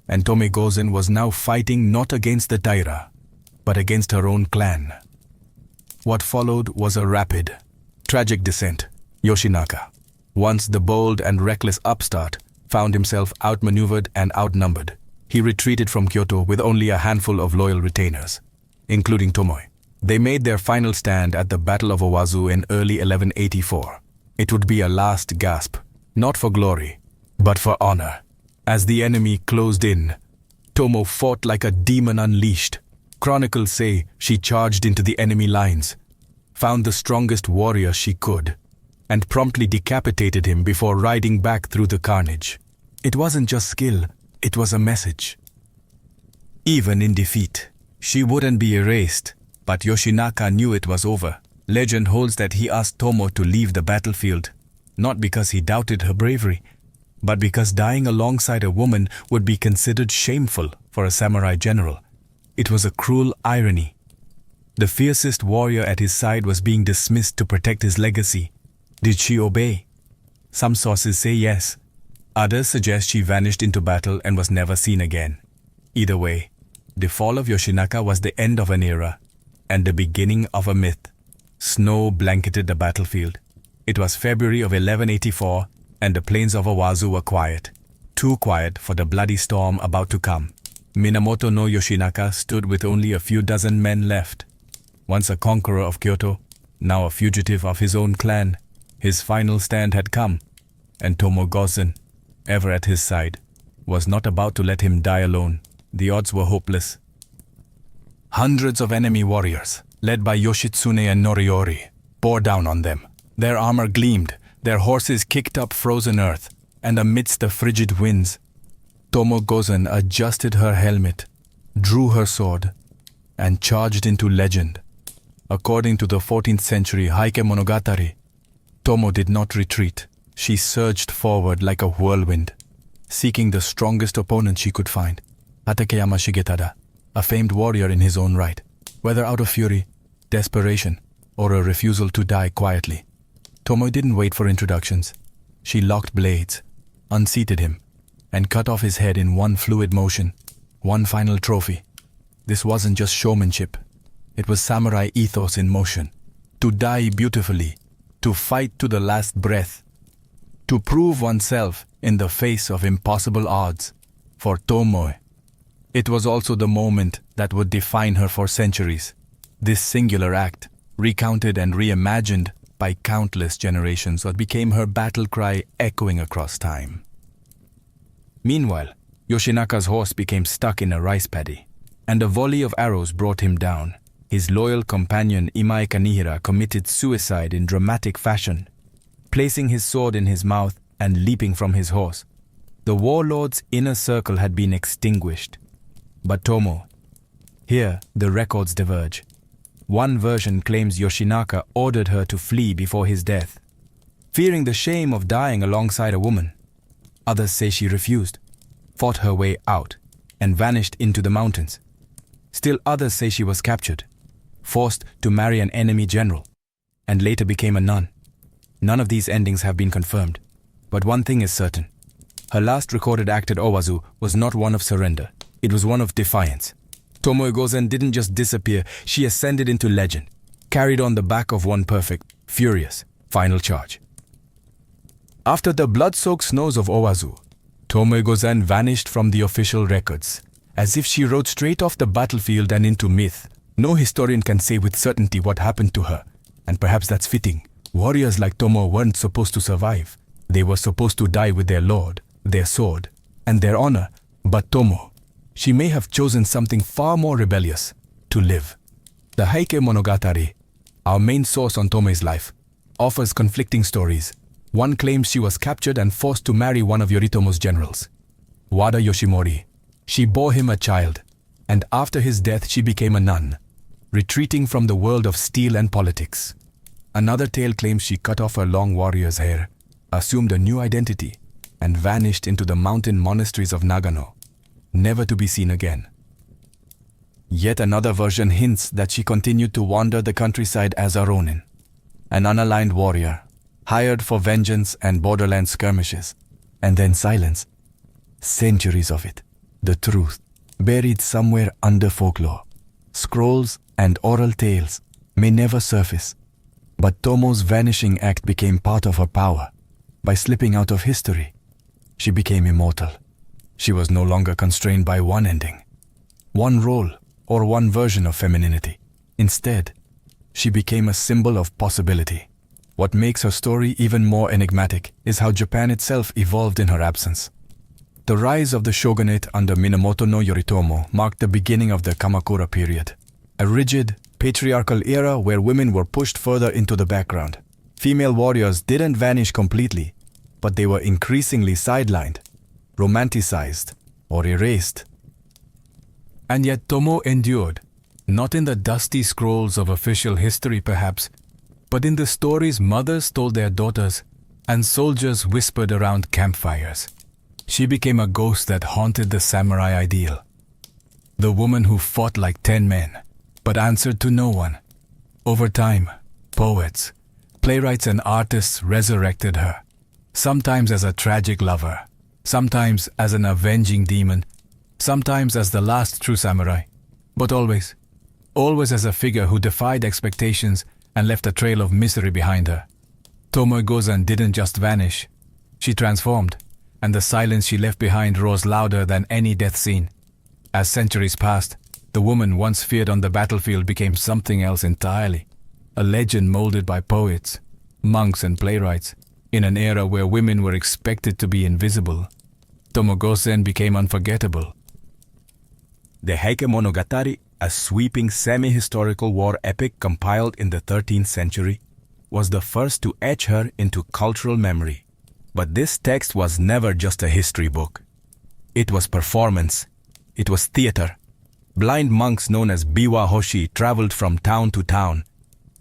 and Tome Gozen was now fighting not against the Taira, but against her own clan. What followed was a rapid, tragic descent. Yoshinaka, once the bold and reckless upstart, found himself outmaneuvered and outnumbered. He retreated from Kyoto with only a handful of loyal retainers, including Tomoe. They made their final stand at the Battle of Owazu in early 1184. It would be a last gasp, not for glory, but for honor. As the enemy closed in, Tomo fought like a demon unleashed. Chronicles say she charged into the enemy lines, found the strongest warrior she could, and promptly decapitated him before riding back through the carnage. It wasn't just skill, it was a message. Even in defeat, she wouldn't be erased, but Yoshinaka knew it was over. Legend holds that he asked Tomo to leave the battlefield, not because he doubted her bravery, but because dying alongside a woman would be considered shameful for a samurai general. It was a cruel irony. The fiercest warrior at his side was being dismissed to protect his legacy. Did she obey? Some sources say yes. Others suggest she vanished into battle and was never seen again. Either way, the fall of Yoshinaka was the end of an era and the beginning of a myth. Snow blanketed the battlefield. It was February of 1184, and the plains of Owazu were quiet. Too quiet for the bloody storm about to come. Minamoto no Yoshinaka stood with only a few dozen men left. Once a conqueror of Kyoto, now a fugitive of his own clan. His final stand had come, and Tomo Gozen, ever at his side, was not about to let him die alone. The odds were hopeless. Hundreds of enemy warriors, led by Yoshitsune and Noriori, bore down on them. Their armor gleamed, their horses kicked up frozen earth, and amidst the frigid winds, Tomo Gozen adjusted her helmet, drew her sword, and charged into legend. According to the 14th century Heike Monogatari, Tomo did not retreat. She surged forward like a whirlwind, seeking the strongest opponent she could find, Hatakeyama Shigetada, a famed warrior in his own right, whether out of fury, desperation, or a refusal to die quietly. Tomo didn't wait for introductions. She locked blades, unseated him, and cut off his head in one fluid motion, one final trophy. This wasn't just showmanship. It was samurai ethos in motion. To die beautifully, to fight to the last breath, to prove oneself in the face of impossible odds. For Tomoe, it was also the moment that would define her for centuries. This singular act, recounted and reimagined by countless generations, what became her battle cry echoing across time. Meanwhile, Yoshinaka's horse became stuck in a rice paddy, and a volley of arrows brought him down. His loyal companion Imae Kanihira committed suicide in dramatic fashion, placing his sword in his mouth and leaping from his horse. The warlord's inner circle had been extinguished. But Tomo, here the records diverge. One version claims Yoshinaka ordered her to flee before his death, fearing the shame of dying alongside a woman. Others say she refused, fought her way out, and vanished into the mountains. Still others say she was captured, forced to marry an enemy general, and later became a nun. None of these endings have been confirmed, but one thing is certain. Her last recorded act at Owazu was not one of surrender, it was one of defiance. Tomoe Gozen didn't just disappear, she ascended into legend, carried on the back of one perfect, furious, final charge. After the blood-soaked snows of Owazu, Tomoe Gozen vanished from the official records, as if she rode straight off the battlefield and into myth. No historian can say with certainty what happened to her, and perhaps that's fitting. Warriors like Tomo weren't supposed to survive. They were supposed to die with their lord, their sword, and their honor. But Tomo, she may have chosen something far more rebellious, to live. The Heike Monogatari, our main source on Tomoe's life, offers conflicting stories. One claims she was captured and forced to marry one of Yoritomo's generals, Wada Yoshimori. She bore him a child, and after his death she became a nun, retreating from the world of steel and politics. Another tale claims she cut off her long warrior's hair, assumed a new identity, and vanished into the mountain monasteries of Nagano, never to be seen again. Yet another version hints that she continued to wander the countryside as a ronin, an unaligned warrior, hired for vengeance and borderland skirmishes, and then silence. Centuries of it, the truth, buried somewhere under folklore. Scrolls and oral tales may never surface, but Tomo's vanishing act became part of her power. By slipping out of history, she became immortal. She was no longer constrained by one ending, one role, or one version of femininity. Instead, she became a symbol of possibility. What makes her story even more enigmatic is how Japan itself evolved in her absence. The rise of the shogunate under Minamoto no Yoritomo marked the beginning of the Kamakura period, a rigid, patriarchal era where women were pushed further into the background. Female warriors didn't vanish completely, but they were increasingly sidelined, romanticized, or erased. And yet Tomo endured, not in the dusty scrolls of official history perhaps, but in the stories mothers told their daughters and soldiers whispered around campfires. She became a ghost that haunted the samurai ideal. The woman who fought like 10 men, but answered to no one. Over time, poets, playwrights and artists resurrected her, sometimes as a tragic lover, sometimes as an avenging demon, sometimes as the last true samurai, but always as a figure who defied expectations and left a trail of misery behind her. Tomoe Gozen didn't just vanish, she transformed, and the silence she left behind rose louder than any death scene. As centuries passed, the woman once feared on the battlefield became something else entirely, a legend molded by poets, monks and playwrights. In an era where women were expected to be invisible, Tomoe Gozen became unforgettable. The Heike Monogatari, a sweeping semi-historical war epic compiled in the 13th century, was the first to etch her into cultural memory. But this text was never just a history book. It was performance. It was theater. Blind monks known as Biwa Hoshi traveled from town to town,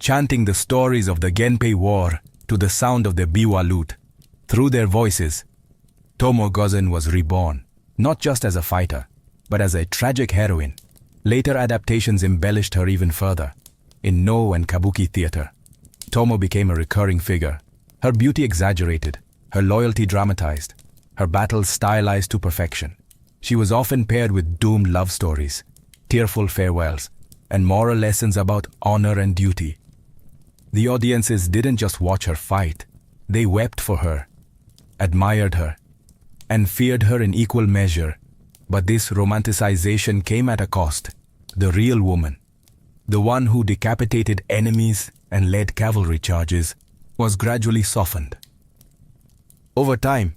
chanting the stories of the Genpei War to the sound of the biwa lute. Through their voices, Tomoe Gozen was reborn, not just as a fighter, but as a tragic heroine. Later adaptations embellished her even further. In No and Kabuki theater, Tomo became a recurring figure, her beauty exaggerated, her loyalty dramatized, her battles stylized to perfection. She was often paired with doomed love stories, tearful farewells, and moral lessons about honor and duty. The audiences didn't just watch her fight, they wept for her, admired her, and feared her in equal measure. But this romanticization came at a cost. The real woman, the one who decapitated enemies and led cavalry charges, was gradually softened. Over time,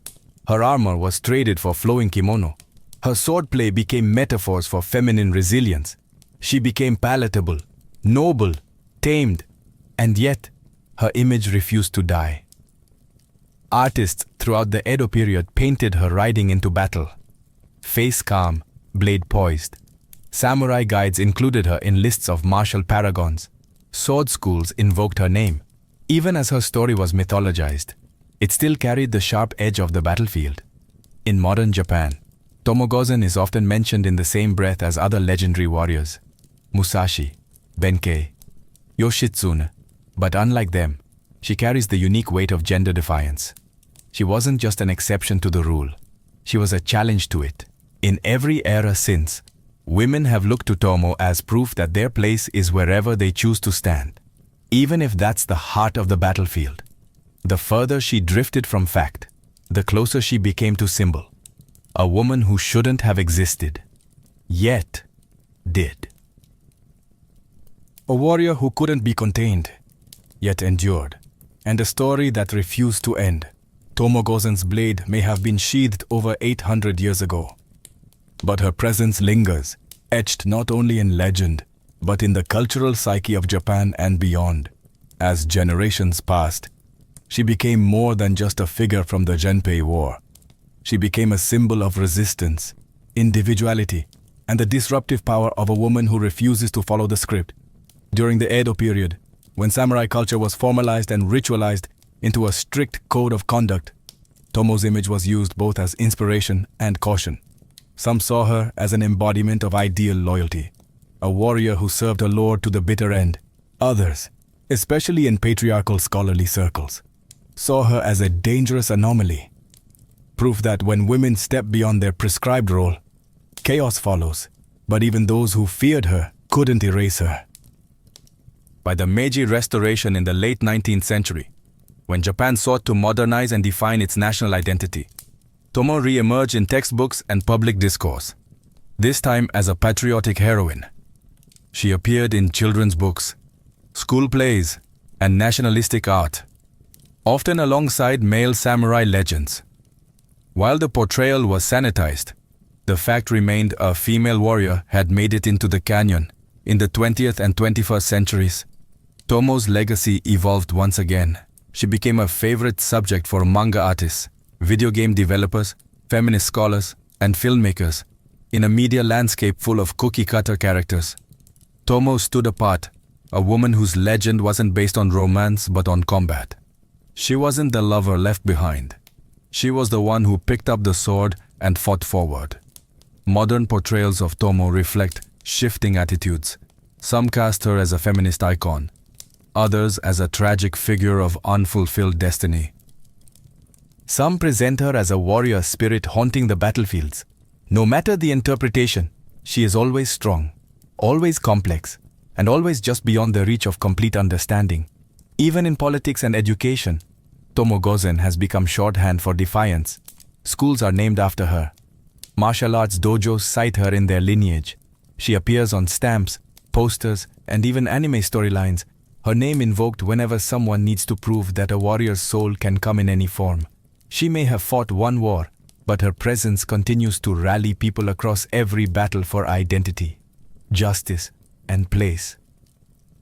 her armor was traded for flowing kimono. Her swordplay became metaphors for feminine resilience. She became palatable, noble, tamed, and yet her image refused to die. Artists throughout the Edo period painted her riding into battle, face calm, blade poised. Samurai guides included her in lists of martial paragons. Sword schools invoked her name. Even as her story was mythologized, it still carried the sharp edge of the battlefield. In modern Japan, Tomo Gozen is often mentioned in the same breath as other legendary warriors, Musashi, Benkei, Yoshitsune, but unlike them, she carries the unique weight of gender defiance. She wasn't just an exception to the rule, she was a challenge to it. In every era since, women have looked to Tomo as proof that their place is wherever they choose to stand, even if that's the heart of the battlefield. The further she drifted from fact, the closer she became to symbol. A woman who shouldn't have existed, yet did. A warrior who couldn't be contained, yet endured. And a story that refused to end. Tomo Gozen's blade may have been sheathed over 800 years ago, but her presence lingers, etched not only in legend, but in the cultural psyche of Japan and beyond. As generations passed, she became more than just a figure from the Genpei War. She became a symbol of resistance, individuality, and the disruptive power of a woman who refuses to follow the script. During the Edo period, when samurai culture was formalized and ritualized into a strict code of conduct, Tomo's image was used both as inspiration and caution. Some saw her as an embodiment of ideal loyalty, a warrior who served her lord to the bitter end. Others, especially in patriarchal scholarly circles, saw her as a dangerous anomaly, proof that when women step beyond their prescribed role, chaos follows, but even those who feared her couldn't erase her. By the Meiji Restoration in the late 19th century, when Japan sought to modernize and define its national identity, Tomo re-emerged in textbooks and public discourse, this time as a patriotic heroine. She appeared in children's books, school plays, and nationalistic art, often alongside male samurai legends. While the portrayal was sanitized, the fact remained a female warrior had made it into the canon in the 20th and 21st centuries. Tomo's legacy evolved once again. She became a favorite subject for manga artists, video game developers, feminist scholars, and filmmakers. In a media landscape full of cookie-cutter characters, Tomo stood apart, a woman whose legend wasn't based on romance but on combat. She wasn't the lover left behind. She was the one who picked up the sword and fought forward. Modern portrayals of Tomo reflect shifting attitudes. Some cast her as a feminist icon, others as a tragic figure of unfulfilled destiny. Some present her as a warrior spirit haunting the battlefields. No matter the interpretation, she is always strong, always complex, and always just beyond the reach of complete understanding. Even in politics and education, Tomo Gozen has become shorthand for defiance. Schools are named after her. Martial arts dojos cite her in their lineage. She appears on stamps, posters, and even anime storylines, her name invoked whenever someone needs to prove that a warrior's soul can come in any form. She may have fought one war, but her presence continues to rally people across every battle for identity, justice, and place.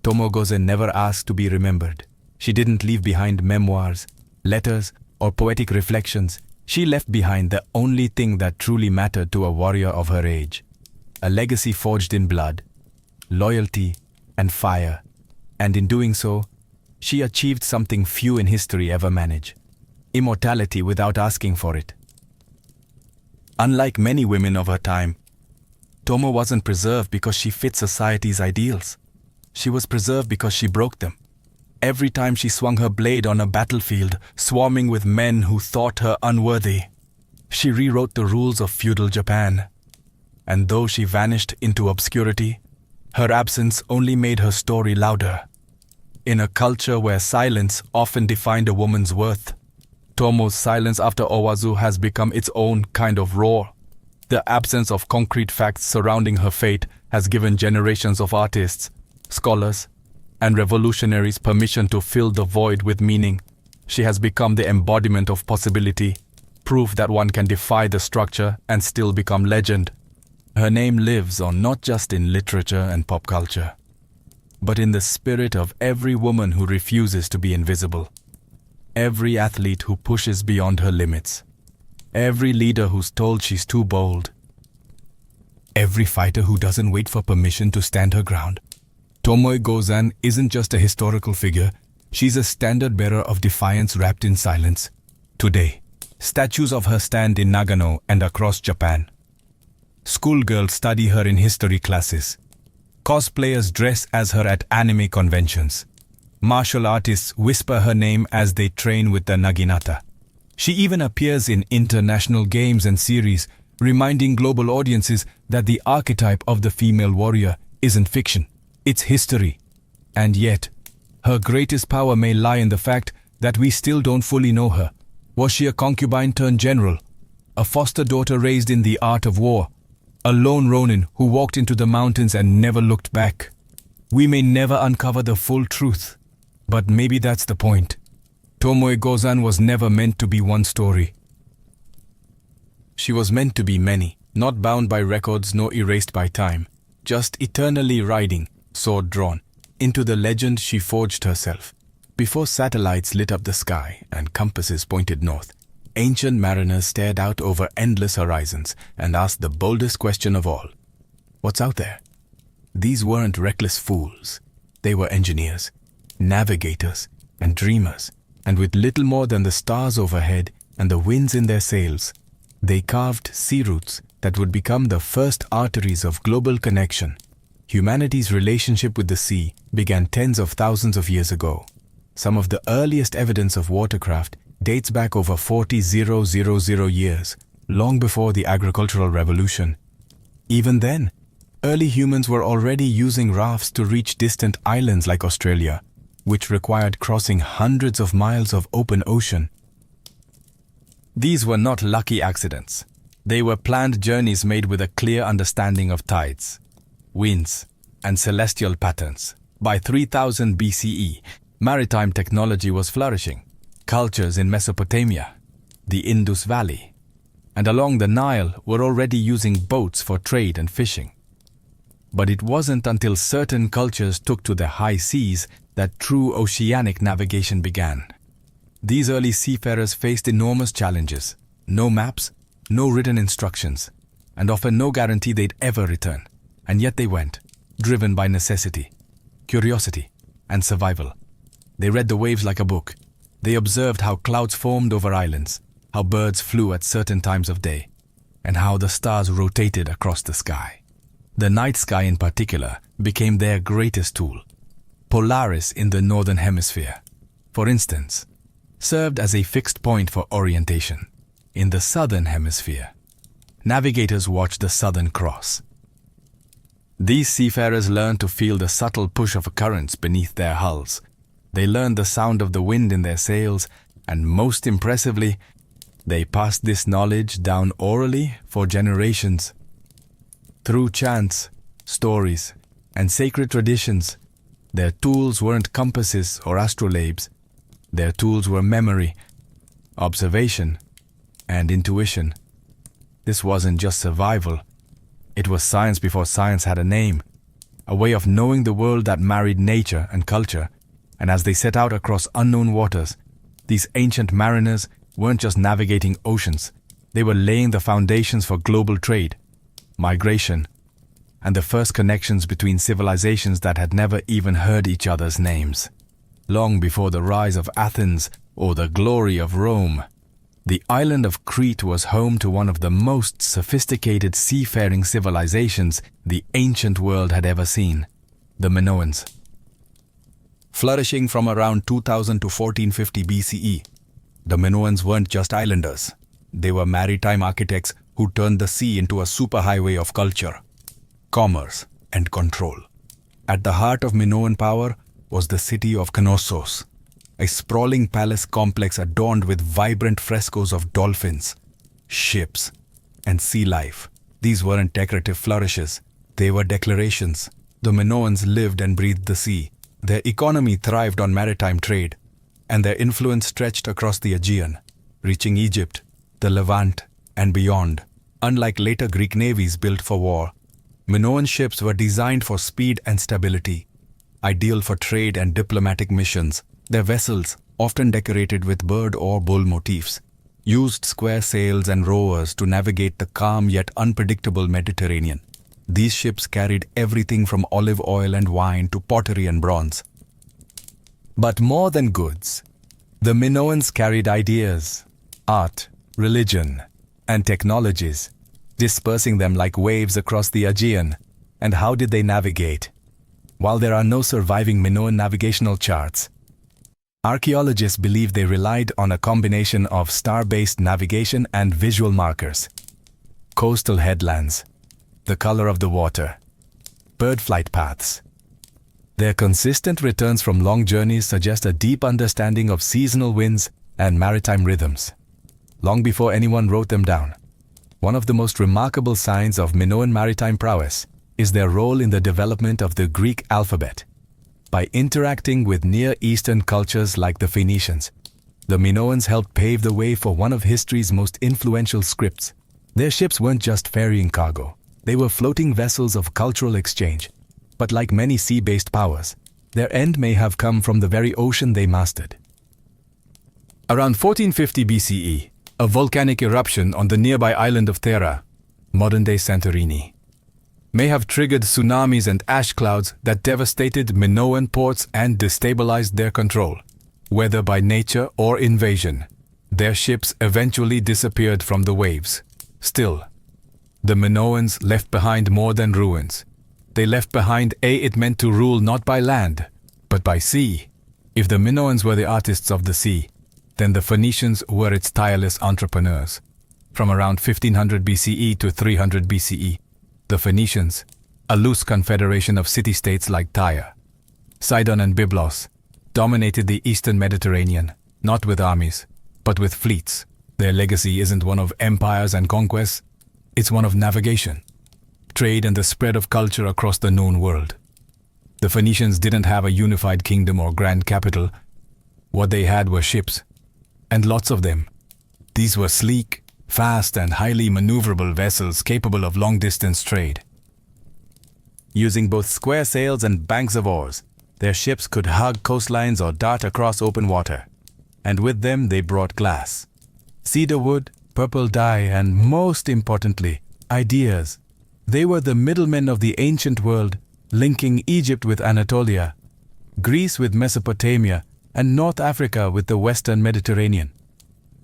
Tomo Gozen never asked to be remembered. She didn't leave behind memoirs, letters, or poetic reflections. She left behind the only thing that truly mattered to a warrior of her age. A legacy forged in blood, loyalty, and fire. And in doing so, she achieved something few in history ever manage: immortality without asking for it. Unlike many women of her time, Tomo wasn't preserved because she fit society's ideals. She was preserved because she broke them. Every time she swung her blade on a battlefield, swarming with men who thought her unworthy, she rewrote the rules of feudal Japan. And though she vanished into obscurity, her absence only made her story louder. In a culture where silence often defined a woman's worth, Tomo's silence after Owazu has become its own kind of roar. The absence of concrete facts surrounding her fate has given generations of artists, scholars, and revolutionaries permission to fill the void with meaning. She has become the embodiment of possibility, proof that one can defy the structure and still become legend. Her name lives on not just in literature and pop culture, but in the spirit of every woman who refuses to be invisible, every athlete who pushes beyond her limits, every leader who's told she's too bold, every fighter who doesn't wait for permission to stand her ground. Tomo Gozen isn't just a historical figure, she's a standard bearer of defiance wrapped in silence. Today, Statues of her stand in Nagano and across Japan. Schoolgirls study her in history classes. Cosplayers dress as her at anime conventions. Martial artists whisper her name as they train with the naginata. She even appears in international games and series, reminding global audiences that the archetype of the female warrior isn't fiction, it's history. And yet, her greatest power may lie in the fact that we still don't fully know her. Was she a concubine turned general? A foster daughter raised in the art of war? A lone ronin who walked into the mountains and never looked back? We may never uncover the full truth, but maybe that's the point. Tomoe Gozan was never meant to be one story. She was meant to be many, not bound by records nor erased by time, just eternally riding, sword drawn, into the legend she forged herself. Before satellites lit up the sky and compasses pointed north, ancient mariners stared out over endless horizons and asked the boldest question of all. What's out there? These weren't reckless fools. They were engineers, navigators, and dreamers, and with little more than the stars overhead and the winds in their sails, they carved sea routes that would become the first arteries of global connection. Humanity's relationship with the sea began tens of thousands of years ago. Some of the earliest evidence of watercraft dates back over 40,000 years, long before the agricultural revolution. Even then, early humans were already using rafts to reach distant islands like Australia, which required crossing hundreds of miles of open ocean. These were not lucky accidents. They were planned journeys made with a clear understanding of tides, winds, and celestial patterns. By 3000 BCE, maritime technology was flourishing. Cultures in Mesopotamia, the Indus Valley, and along the Nile were already using boats for trade and fishing. But it wasn't until certain cultures took to the high seas that true oceanic navigation began. These early seafarers faced enormous challenges: no maps, no written instructions, and often no guarantee they'd ever return. And yet they went, driven by necessity, curiosity, and survival. They read the waves like a book. They observed how clouds formed over islands, how birds flew at certain times of day, and how the stars rotated across the sky. The night sky in particular became their greatest tool. Polaris in the northern hemisphere, for instance, served as a fixed point for orientation. In the southern hemisphere, navigators watched the Southern Cross. These seafarers learned to feel the subtle push of currents beneath their hulls. They learned the sound of the wind in their sails, and most impressively, they passed this knowledge down orally for generations. Through chants, stories, and sacred traditions, their tools weren't compasses or astrolabes. Their tools were memory, observation, and intuition. This wasn't just survival. It was science before science had a name, a way of knowing the world that married nature and culture. And as they set out across unknown waters, these ancient mariners weren't just navigating oceans. They were laying the foundations for global trade, migration, and the first connections between civilizations that had never even heard each other's names. Long before the rise of Athens or the glory of Rome, the island of Crete was home to one of the most sophisticated seafaring civilizations the ancient world had ever seen, the Minoans. Flourishing from around 2000 to 1450 BCE, the Minoans weren't just islanders. They were maritime architects who turned the sea into a superhighway of culture, commerce, and control. At the heart of Minoan power was the city of Knossos, a sprawling palace complex adorned with vibrant frescoes of dolphins, ships, and sea life. These weren't decorative flourishes, they were declarations. The Minoans lived and breathed the sea. Their economy thrived on maritime trade, and their influence stretched across the Aegean, reaching Egypt, the Levant, and beyond. Unlike later Greek navies built for war, Minoan ships were designed for speed and stability, ideal for trade and diplomatic missions. Their vessels, often decorated with bird or bull motifs, used square sails and rowers to navigate the calm yet unpredictable Mediterranean. These ships carried everything from olive oil and wine to pottery and bronze. But more than goods, the Minoans carried ideas, art, religion, and technologies, dispersing them like waves across the Aegean. And how did they navigate? While there are no surviving Minoan navigational charts, archaeologists believe they relied on a combination of star-based navigation and visual markers. Coastal headlands, the color of the water, bird flight paths. Their consistent returns from long journeys suggest a deep understanding of seasonal winds and maritime rhythms, long before anyone wrote them down. One of the most remarkable signs of Minoan maritime prowess is their role in the development of the Greek alphabet. By interacting with Near Eastern cultures like the Phoenicians, the Minoans helped pave the way for one of history's most influential scripts. Their ships weren't just ferrying cargo. They were floating vessels of cultural exchange. But like many sea-based powers, their end may have come from the very ocean they mastered. Around 1450 BCE, a volcanic eruption on the nearby island of Thera, modern-day Santorini, may have triggered tsunamis and ash clouds that devastated Minoan ports and destabilized their control. Whether by nature or invasion, their ships eventually disappeared from the waves. Still, the Minoans left behind more than ruins. They left behind it meant to rule not by land, but by sea. If the Minoans were the artists of the sea, then the Phoenicians were its tireless entrepreneurs. From around 1500 BCE to 300 BCE, the Phoenicians, a loose confederation of city-states like Tyre, Sidon and Byblos, dominated the eastern Mediterranean, not with armies, but with fleets. Their legacy isn't one of empires and conquests, it's one of navigation, trade and the spread of culture across the known world. The Phoenicians didn't have a unified kingdom or grand capital. What they had were ships, and lots of them. These were sleek, fast and highly maneuverable vessels capable of long-distance trade. Using both square sails and banks of oars, their ships could hug coastlines or dart across open water. And with them they brought glass, cedar wood, purple dye, and most importantly, ideas. They were the middlemen of the ancient world, linking Egypt with Anatolia, Greece with Mesopotamia, and North Africa with the Western Mediterranean.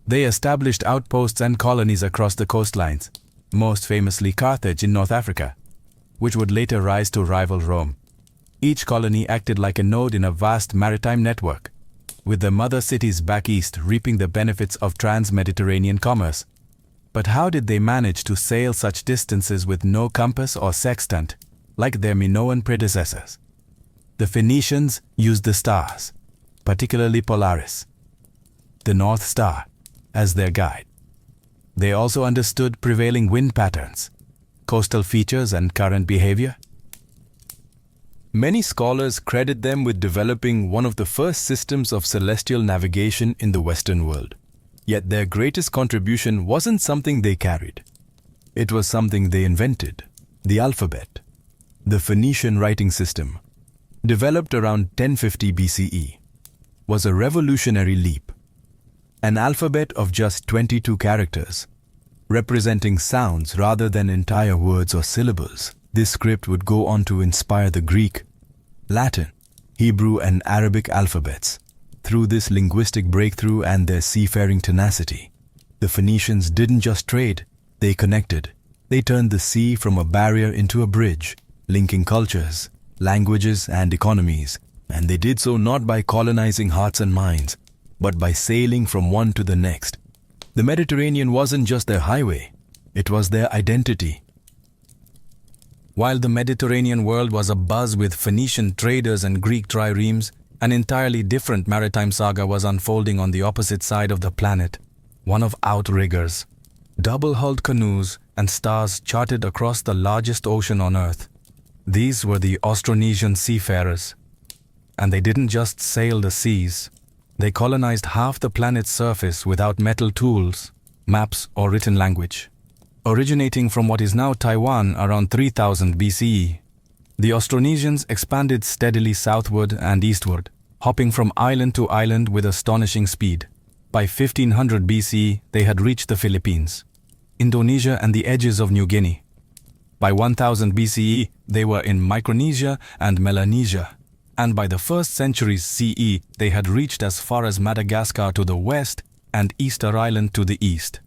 They established outposts and colonies across the coastlines, most famously Carthage in North Africa, which would later rise to rival Rome. Each colony acted like a node in a vast maritime network, with the mother cities back east reaping the benefits of trans-Mediterranean commerce. But how did they manage to sail such distances with no compass or sextant, like their Minoan predecessors? The Phoenicians used the stars, particularly Polaris, the North Star, as their guide. They also understood prevailing wind patterns, coastal features, and current behavior. Many scholars credit them with developing one of the first systems of celestial navigation in the Western world. Yet their greatest contribution wasn't something they carried. It was something they invented: the alphabet. The Phoenician writing system, developed around 1050 BCE, was a revolutionary leap. An alphabet of just 22 characters, representing sounds rather than entire words or syllables. This script would go on to inspire the Greek, Latin, Hebrew, and Arabic alphabets. Through this linguistic breakthrough and their seafaring tenacity, the Phoenicians didn't just trade, they connected. They turned the sea from a barrier into a bridge, linking cultures, languages, and economies. And they did so not by colonizing hearts and minds, but by sailing from one to the next. The Mediterranean wasn't just their highway, it was their identity. While the Mediterranean world was abuzz with Phoenician traders and Greek triremes, an entirely different maritime saga was unfolding on the opposite side of the planet, one of outriggers, double-hulled canoes, and stars charted across the largest ocean on Earth. These were the Austronesian seafarers. And they didn't just sail the seas. They colonized half the planet's surface without metal tools, maps, or written language. Originating from what is now Taiwan around 3000 BCE, the Austronesians expanded steadily southward and eastward, hopping from island to island with astonishing speed. By 1500 BCE, they had reached the Philippines, Indonesia, and the edges of New Guinea. By 1000 BCE, they were in Micronesia and Melanesia. And by the 1st century CE, they had reached as far as Madagascar to the west and Easter Island to the east.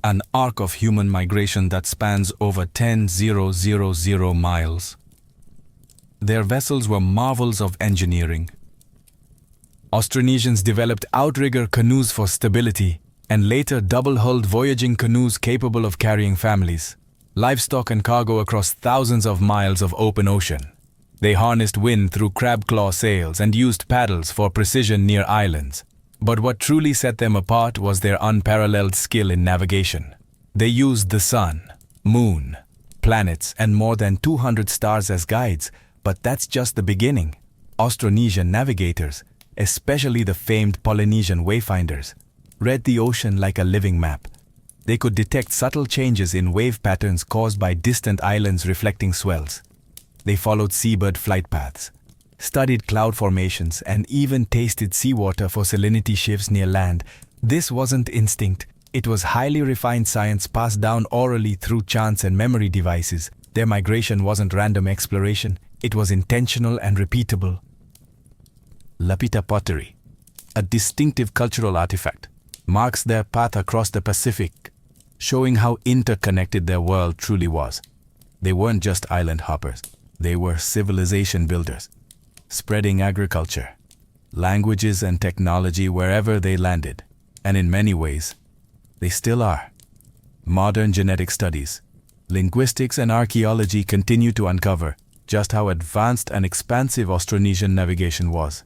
an arc of human migration that spans over 10,000 miles. Their vessels were marvels of engineering. Austronesians developed outrigger canoes for stability, and later double-hulled voyaging canoes capable of carrying families, livestock and cargo across thousands of miles of open ocean. They harnessed wind through crab-claw sails and used paddles for precision near islands. But what truly set them apart was their unparalleled skill in navigation. They used the sun, moon, planets, and more than 200 stars as guides, but that's just the beginning. Austronesian navigators, especially the famed Polynesian wayfinders, read the ocean like a living map. They could detect subtle changes in wave patterns caused by distant islands reflecting swells. They followed seabird flight paths, studied cloud formations, and even tasted seawater for salinity shifts near land. This wasn't instinct. It was highly refined science passed down orally through chance and memory devices. Their migration wasn't random exploration. It was intentional and repeatable. Lapita pottery, a distinctive cultural artifact, marks their path across the Pacific, showing how interconnected their world truly was. They weren't just island hoppers. They were civilization builders, spreading agriculture, languages, and technology wherever they landed. And in many ways, they still are. Modern genetic studies, linguistics, and archaeology continue to uncover just how advanced and expansive Austronesian navigation was.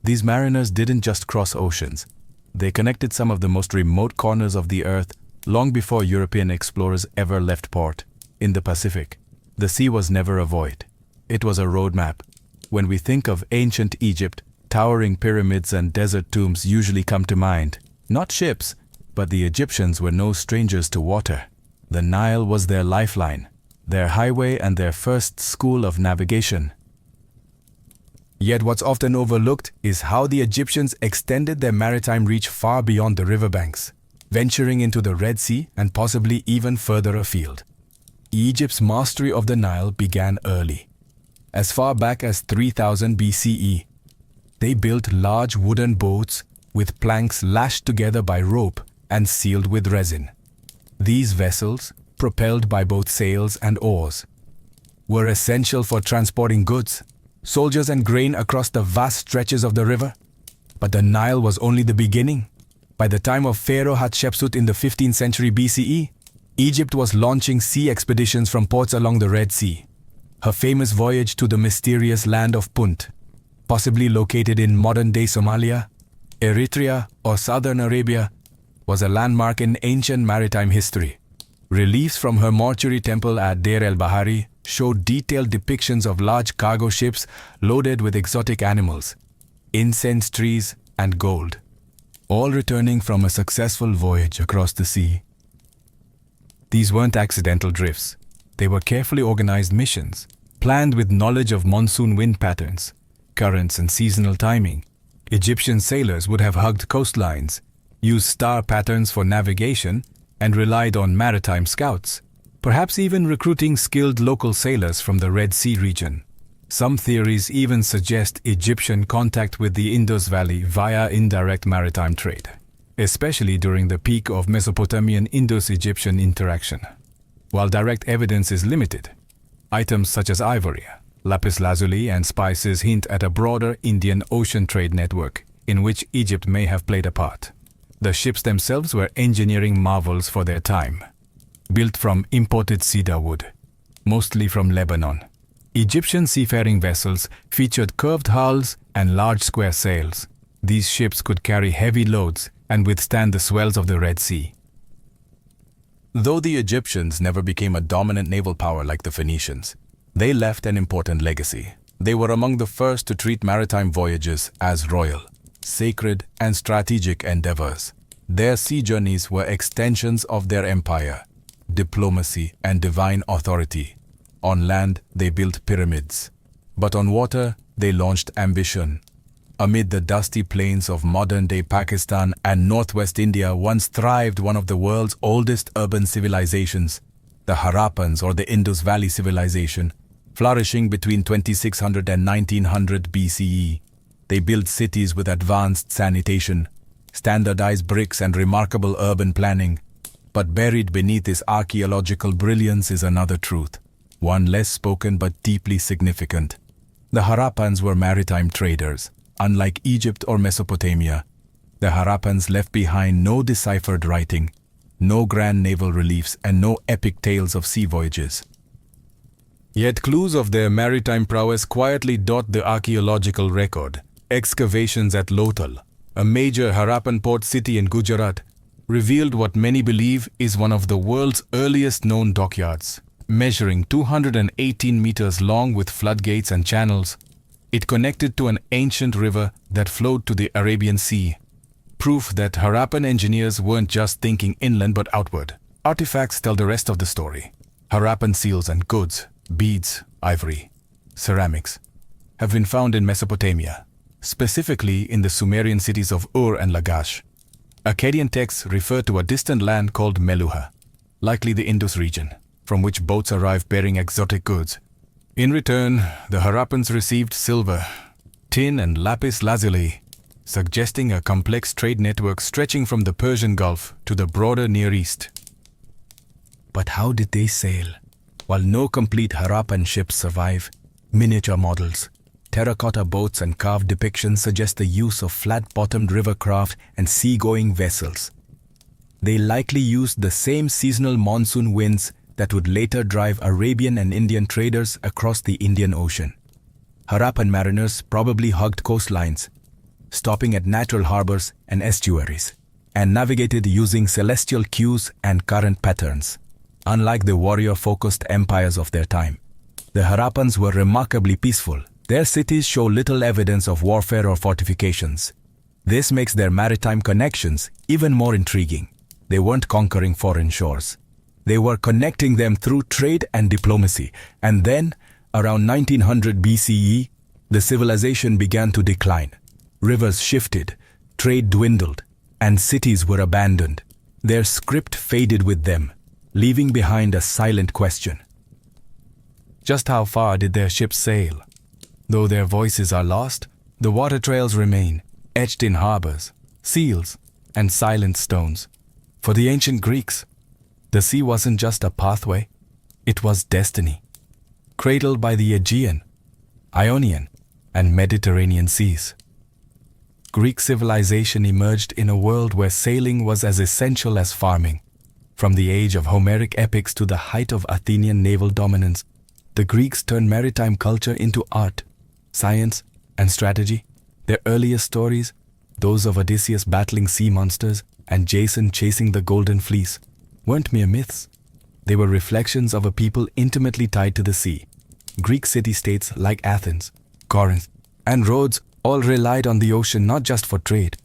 These mariners didn't just cross oceans. They connected some of the most remote corners of the earth long before European explorers ever left port. In the Pacific, the sea was never a void. It was a roadmap. When we think of ancient Egypt, towering pyramids and desert tombs usually come to mind. Not ships, but the Egyptians were no strangers to water. The Nile was their lifeline, their highway, and their first school of navigation. Yet what's often overlooked is how the Egyptians extended their maritime reach far beyond the riverbanks, venturing into the Red Sea and possibly even further afield. Egypt's mastery of the Nile began early. As far back as 3000 BCE, they built large wooden boats with planks lashed together by rope and sealed with resin. These vessels, propelled by both sails and oars, were essential for transporting goods, soldiers, and grain across the vast stretches of the river. But the Nile was only the beginning. By the time of Pharaoh Hatshepsut in the 15th century BCE, Egypt was launching sea expeditions from ports along the Red Sea. Her famous voyage to the mysterious land of Punt, possibly located in modern-day Somalia, Eritrea, or southern Arabia, was a landmark in ancient maritime history. Reliefs from her mortuary temple at Deir el-Bahari showed detailed depictions of large cargo ships loaded with exotic animals, incense trees, and gold, all returning from a successful voyage across the sea. These weren't accidental drifts. They were carefully organized missions, planned with knowledge of monsoon wind patterns, currents, and seasonal timing. Egyptian sailors would have hugged coastlines, used star patterns for navigation, and relied on maritime scouts, perhaps even recruiting skilled local sailors from the Red Sea region. Some theories even suggest Egyptian contact with the Indus Valley via indirect maritime trade, especially during the peak of Mesopotamian Indus-Egyptian interaction. While direct evidence is limited, items such as ivory, lapis lazuli, and spices hint at a broader Indian Ocean trade network in which Egypt may have played a part. The ships themselves were engineering marvels for their time, built from imported cedar wood, mostly from Lebanon. Egyptian seafaring vessels featured curved hulls and large square sails. These ships could carry heavy loads and withstand the swells of the Red Sea. Though the Egyptians never became a dominant naval power like the Phoenicians, they left an important legacy. They were among the first to treat maritime voyages as royal, sacred, and strategic endeavors. Their sea journeys were extensions of their empire, diplomacy, and divine authority. On land, they built pyramids, but on water, they launched ambition. Amid the dusty plains of modern-day Pakistan and northwest India once thrived one of the world's oldest urban civilizations, the Harappans, or the Indus Valley Civilization, flourishing between 2600 and 1900 BCE. They built cities with advanced sanitation, standardized bricks, and remarkable urban planning. But buried beneath this archaeological brilliance is another truth, one less spoken but deeply significant. The Harappans were maritime traders. Unlike Egypt or Mesopotamia, the Harappans left behind no deciphered writing, no grand naval reliefs, and no epic tales of sea voyages. Yet clues of their maritime prowess quietly dot the archaeological record. Excavations at Lothal, a major Harappan port city in Gujarat, revealed what many believe is one of the world's earliest known dockyards. Measuring 218 meters long with floodgates and channels, it connected to an ancient river that flowed to the Arabian Sea. Proof that Harappan engineers weren't just thinking inland but outward. Artifacts tell the rest of the story. Harappan seals and goods, beads, ivory, ceramics, have been found in Mesopotamia, specifically in the Sumerian cities of Ur and Lagash. Akkadian texts refer to a distant land called Meluha, likely the Indus region, from which boats arrived bearing exotic goods. In return, the Harappans received silver, tin and lapis lazuli, suggesting a complex trade network stretching from the Persian Gulf to the broader Near East. But how did they sail? While no complete Harappan ships survive, miniature models, terracotta boats and carved depictions suggest the use of flat-bottomed river craft and sea-going vessels. They likely used the same seasonal monsoon winds that would later drive Arabian and Indian traders across the Indian Ocean. Harappan mariners probably hugged coastlines, stopping at natural harbors and estuaries, and navigated using celestial cues and current patterns. Unlike the warrior-focused empires of their time, the Harappans were remarkably peaceful. Their cities show little evidence of warfare or fortifications. This makes their maritime connections even more intriguing. They weren't conquering foreign shores. They were connecting them through trade and diplomacy. And then, around 1900 BCE, the civilization began to decline. Rivers shifted, trade dwindled, and cities were abandoned. Their script faded with them, leaving behind a silent question. Just how far did their ships sail? Though their voices are lost, the water trails remain, etched in harbors, seals, and silent stones. For the ancient Greeks, the sea wasn't just a pathway, it was destiny. Cradled by the Aegean, Ionian, and Mediterranean seas, Greek civilization emerged in a world where sailing was as essential as farming. From the age of Homeric epics to the height of Athenian naval dominance, the Greeks turned maritime culture into art, science, and strategy. Their earliest stories, those of Odysseus battling sea monsters and Jason chasing the Golden Fleece, weren't mere myths. They were reflections of a people intimately tied to the sea. Greek city-states like Athens, Corinth, and Rhodes all relied on the ocean not just for trade,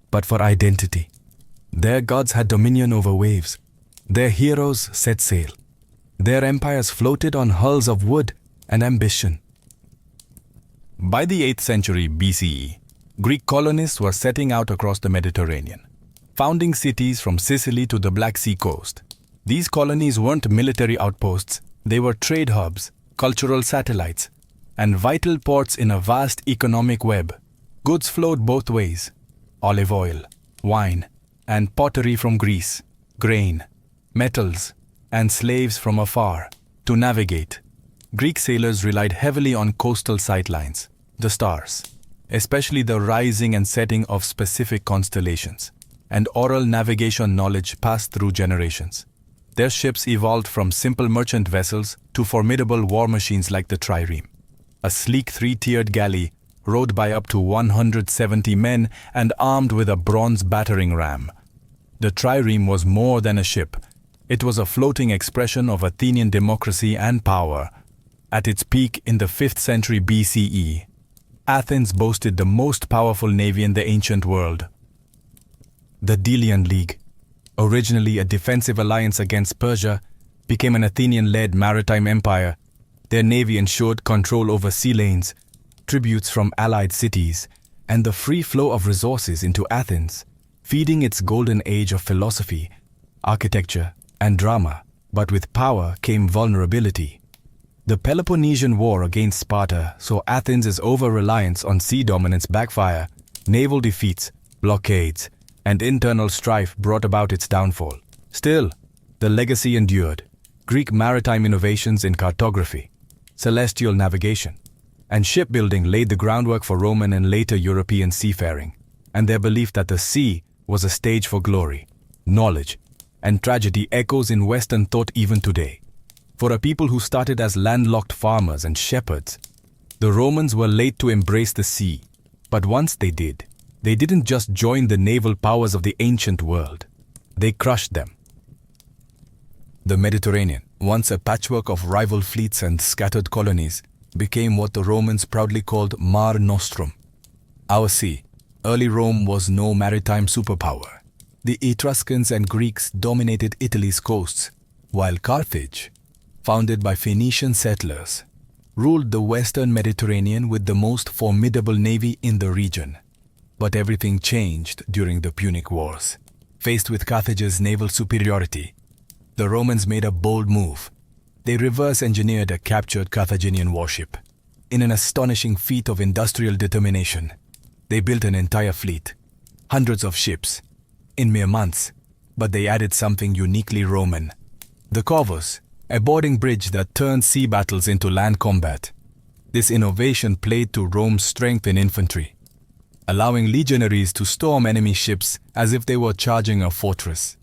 but for identity. Their gods had dominion over waves. Their heroes set sail. Their empires floated on hulls of wood and ambition. By the 8th century BCE, Greek colonists were setting out across the Mediterranean, founding cities from Sicily to the Black Sea coast. These colonies weren't military outposts, they were trade hubs, cultural satellites, and vital ports in a vast economic web. Goods flowed both ways: olive oil, wine, and pottery from Greece, grain, metals, and slaves from afar. To navigate, Greek sailors relied heavily on coastal sightlines, the stars, especially the rising and setting of specific constellations, and oral navigation knowledge passed through generations. Their ships evolved from simple merchant vessels to formidable war machines like the trireme, a sleek three-tiered galley rowed by up to 170 men and armed with a bronze battering ram. The trireme was more than a ship. It was a floating expression of Athenian democracy and power. At its peak in the 5th century BCE, Athens boasted the most powerful navy in the ancient world. The Delian League, originally a defensive alliance against Persia, became an Athenian-led maritime empire. Their navy ensured control over sea lanes, tributes from allied cities, and the free flow of resources into Athens, feeding its golden age of philosophy, architecture, and drama. But with power came vulnerability. The Peloponnesian War against Sparta saw Athens' over-reliance on sea dominance backfire. Naval defeats, blockades, and internal strife brought about its downfall. Still, the legacy endured. Greek maritime innovations in cartography, celestial navigation, and shipbuilding laid the groundwork for Roman and later European seafaring, and their belief that the sea was a stage for glory, knowledge, and tragedy echoes in Western thought even today. For a people who started as landlocked farmers and shepherds, the Romans were late to embrace the sea. But once they did, they didn't just join the naval powers of the ancient world. They crushed them. The Mediterranean, once a patchwork of rival fleets and scattered colonies, became what the Romans proudly called Mare Nostrum, our sea. Early Rome was no maritime superpower. The Etruscans and Greeks dominated Italy's coasts, while Carthage, founded by Phoenician settlers, ruled the western Mediterranean with the most formidable navy in the region. But everything changed during the Punic Wars. Faced with Carthage's naval superiority, the Romans made a bold move. They reverse-engineered a captured Carthaginian warship. In an astonishing feat of industrial determination, they built an entire fleet, hundreds of ships, in mere months. But they added something uniquely Roman: the corvus, a boarding bridge that turned sea battles into land combat. This innovation played to Rome's strength in infantry, allowing legionaries to storm enemy ships as if they were charging a fortress.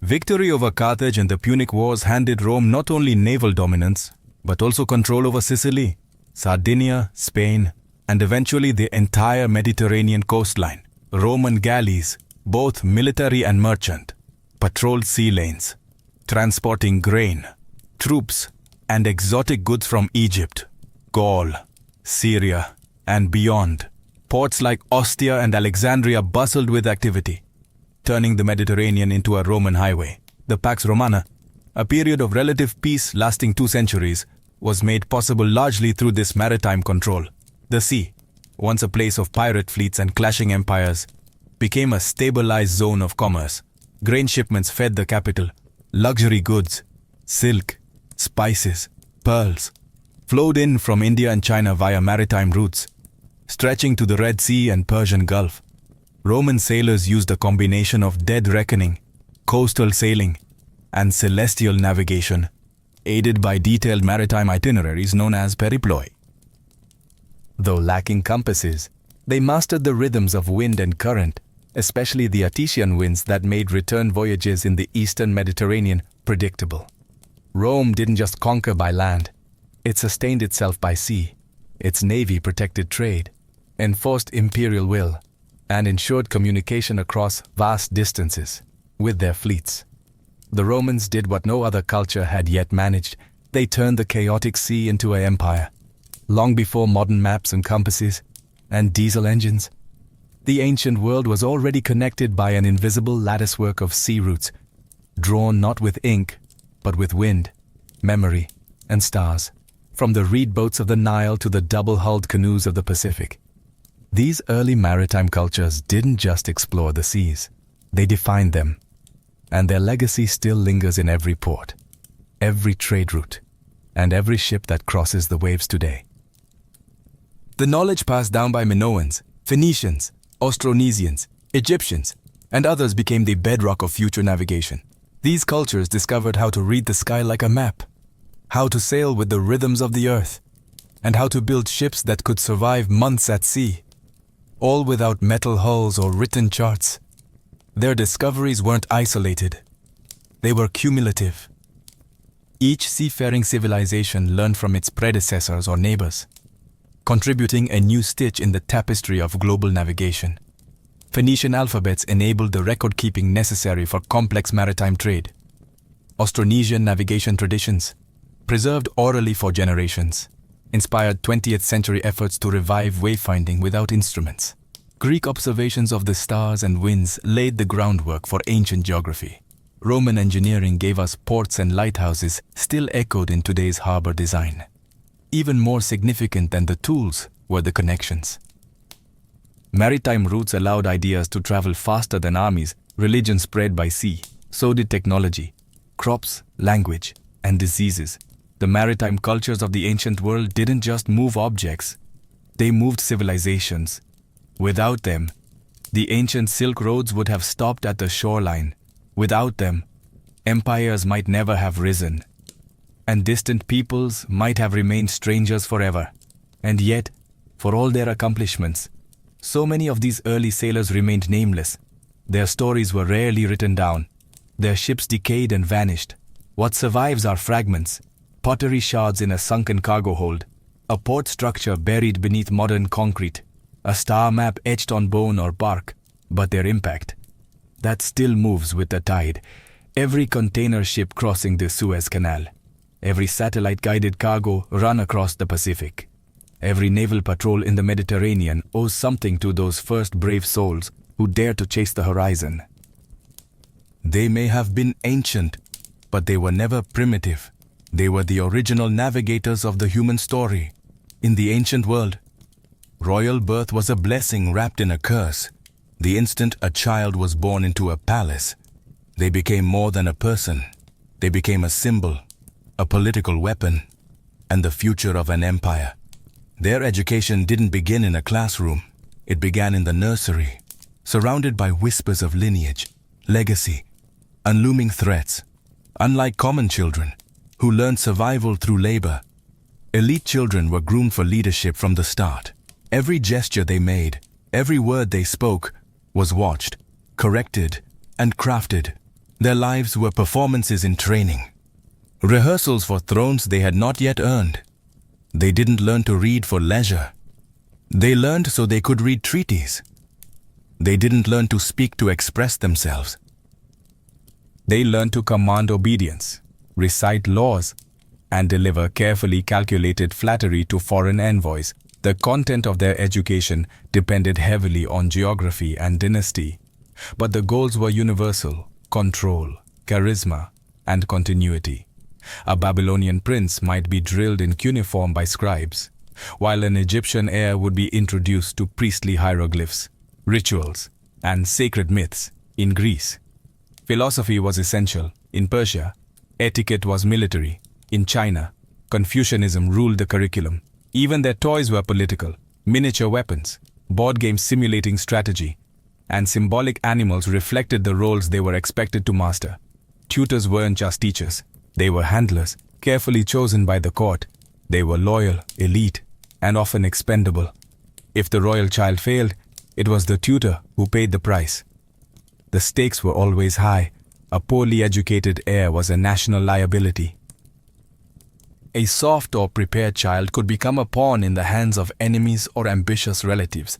Victory over Carthage in the Punic Wars handed Rome not only naval dominance, but also control over Sicily, Sardinia, Spain, and eventually the entire Mediterranean coastline. Roman galleys, both military and merchant, patrolled sea lanes, transporting grain, troops, and exotic goods from Egypt, Gaul, Syria, and beyond. Ports like Ostia and Alexandria bustled with activity, turning the Mediterranean into a Roman highway. The Pax Romana, a period of relative peace lasting 2 centuries, was made possible largely through this maritime control. The sea, once a place of pirate fleets and clashing empires, became a stabilized zone of commerce. Grain shipments fed the capital. Luxury goods, silk, spices, pearls, flowed in from India and China via maritime routes, stretching to the Red Sea and Persian Gulf. Roman sailors used a combination of dead reckoning, coastal sailing, and celestial navigation, aided by detailed maritime itineraries known as periploi. Though lacking compasses, they mastered the rhythms of wind and current, especially the Atician winds that made return voyages in the eastern Mediterranean predictable. Rome didn't just conquer by land, it sustained itself by sea. Its navy protected trade, enforced imperial will, and ensured communication across vast distances with their fleets. The Romans did what no other culture had yet managed. They turned the chaotic sea into an empire. Long before modern maps and compasses and diesel engines, the ancient world was already connected by an invisible latticework of sea routes, drawn not with ink, but with wind, memory, and stars, from the reed boats of the Nile to the double-hulled canoes of the Pacific. These early maritime cultures didn't just explore the seas, they defined them, and their legacy still lingers in every port, every trade route, and every ship that crosses the waves today. The knowledge passed down by Minoans, Phoenicians, Austronesians, Egyptians, and others became the bedrock of future navigation. These cultures discovered how to read the sky like a map, how to sail with the rhythms of the earth, and how to build ships that could survive months at sea, all without metal hulls or written charts. Their discoveries weren't isolated. They were cumulative. Each seafaring civilization learned from its predecessors or neighbors, contributing a new stitch in the tapestry of global navigation. Phoenician alphabets enabled the record-keeping necessary for complex maritime trade. Austronesian navigation traditions, preserved orally for generations, inspired 20th century efforts to revive wayfinding without instruments. Greek observations of the stars and winds laid the groundwork for ancient geography. Roman engineering gave us ports and lighthouses still echoed in today's harbor design. Even more significant than the tools were the connections. Maritime routes allowed ideas to travel faster than armies. Religion spread by sea. So did technology, crops, language, and diseases. The maritime cultures of the ancient world didn't just move objects, they moved civilizations. Without them, the ancient Silk Roads would have stopped at the shoreline, Without them, empires might never have risen, and distant peoples might have remained strangers forever. And yet, for all their accomplishments, so many of these early sailors remained nameless. Their stories were rarely written down. Their ships decayed and vanished. What survives are fragments, pottery shards in a sunken cargo hold, a port structure buried beneath modern concrete, a star map etched on bone or bark. But their impact, that still moves with the tide. Every container ship crossing the Suez Canal, every satellite-guided cargo run across the Pacific, every naval patrol in the Mediterranean owes something to those first brave souls who dared to chase the horizon. They may have been ancient, but they were never primitive. They were the original navigators of the human story. In the ancient world, royal birth was a blessing wrapped in a curse. The instant a child was born into a palace, they became more than a person. They became a symbol, a political weapon, and the future of an empire. Their education didn't begin in a classroom. It began in the nursery, surrounded by whispers of lineage, legacy, and looming threats. Unlike common children, who learned survival through labor, elite children were groomed for leadership from the start. Every gesture they made, every word they spoke, was watched, corrected, and crafted. Their lives were performances in training, rehearsals for thrones they had not yet earned. They didn't learn to read for leisure. They learned so they could read treaties. They didn't learn to speak to express themselves. They learned to command obedience, recite laws, and deliver carefully calculated flattery to foreign envoys. The content of their education depended heavily on geography and dynasty, but the goals were universal: control, charisma, and continuity. A Babylonian prince might be drilled in cuneiform by scribes, while an Egyptian heir would be introduced to priestly hieroglyphs, rituals, and sacred myths in Greece. Philosophy was essential. In Persia, etiquette was military. In China, Confucianism ruled the curriculum. Even their toys were political: miniature weapons, board games simulating strategy, and symbolic animals reflected the roles they were expected to master. Tutors weren't just teachers. They were handlers, carefully chosen by the court. They were loyal, elite, and often expendable. If the royal child failed, it was the tutor who paid the price. The stakes were always high. A poorly educated heir was a national liability. A soft or prepared child could become a pawn in the hands of enemies or ambitious relatives.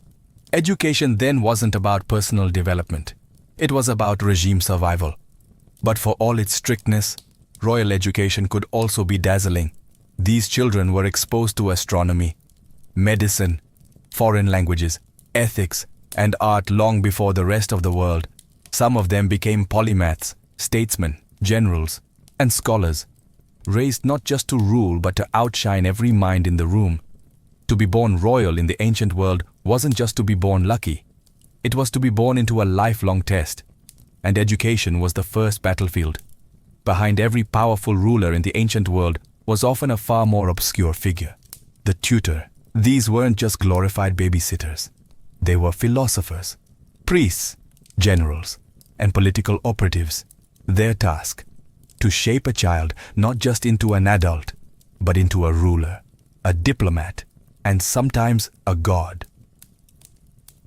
Education then wasn't about personal development. It was about regime survival. But for all its strictness, royal education could also be dazzling. These children were exposed to astronomy, medicine, foreign languages, ethics, and art long before the rest of the world. Some of them became polymaths, statesmen, generals, and scholars, raised not just to rule but to outshine every mind in the room. To be born royal in the ancient world wasn't just to be born lucky. It was to be born into a lifelong test. And education was the first battlefield. Behind every powerful ruler in the ancient world was often a far more obscure figure: the tutor. These weren't just glorified babysitters. They were philosophers, priests, generals, and political operatives. Their task: to shape a child not just into an adult, but into a ruler, a diplomat, and sometimes a god.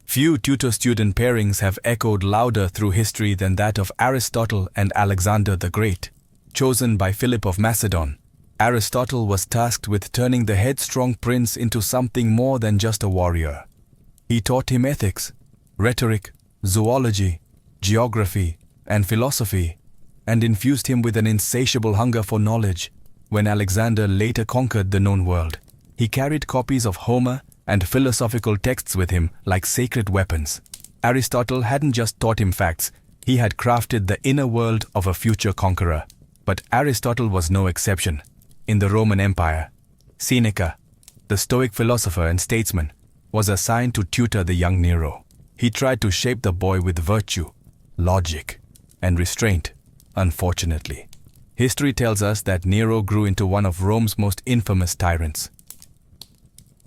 Few tutor-student pairings have echoed louder through history than that of Aristotle and Alexander the Great. Chosen by Philip of Macedon, Aristotle was tasked with turning the headstrong prince into something more than just a warrior. He taught him ethics, rhetoric, zoology, geography, and philosophy, and infused him with an insatiable hunger for knowledge. When Alexander later conquered the known world, he carried copies of Homer and philosophical texts with him like sacred weapons. Aristotle hadn't just taught him facts, he had crafted the inner world of a future conqueror. But Aristotle was no exception. In the Roman Empire, Seneca, the Stoic philosopher and statesman, was assigned to tutor the young Nero. He tried to shape the boy with virtue, logic, and restraint. Unfortunately, history tells us that Nero grew into one of Rome's most infamous tyrants.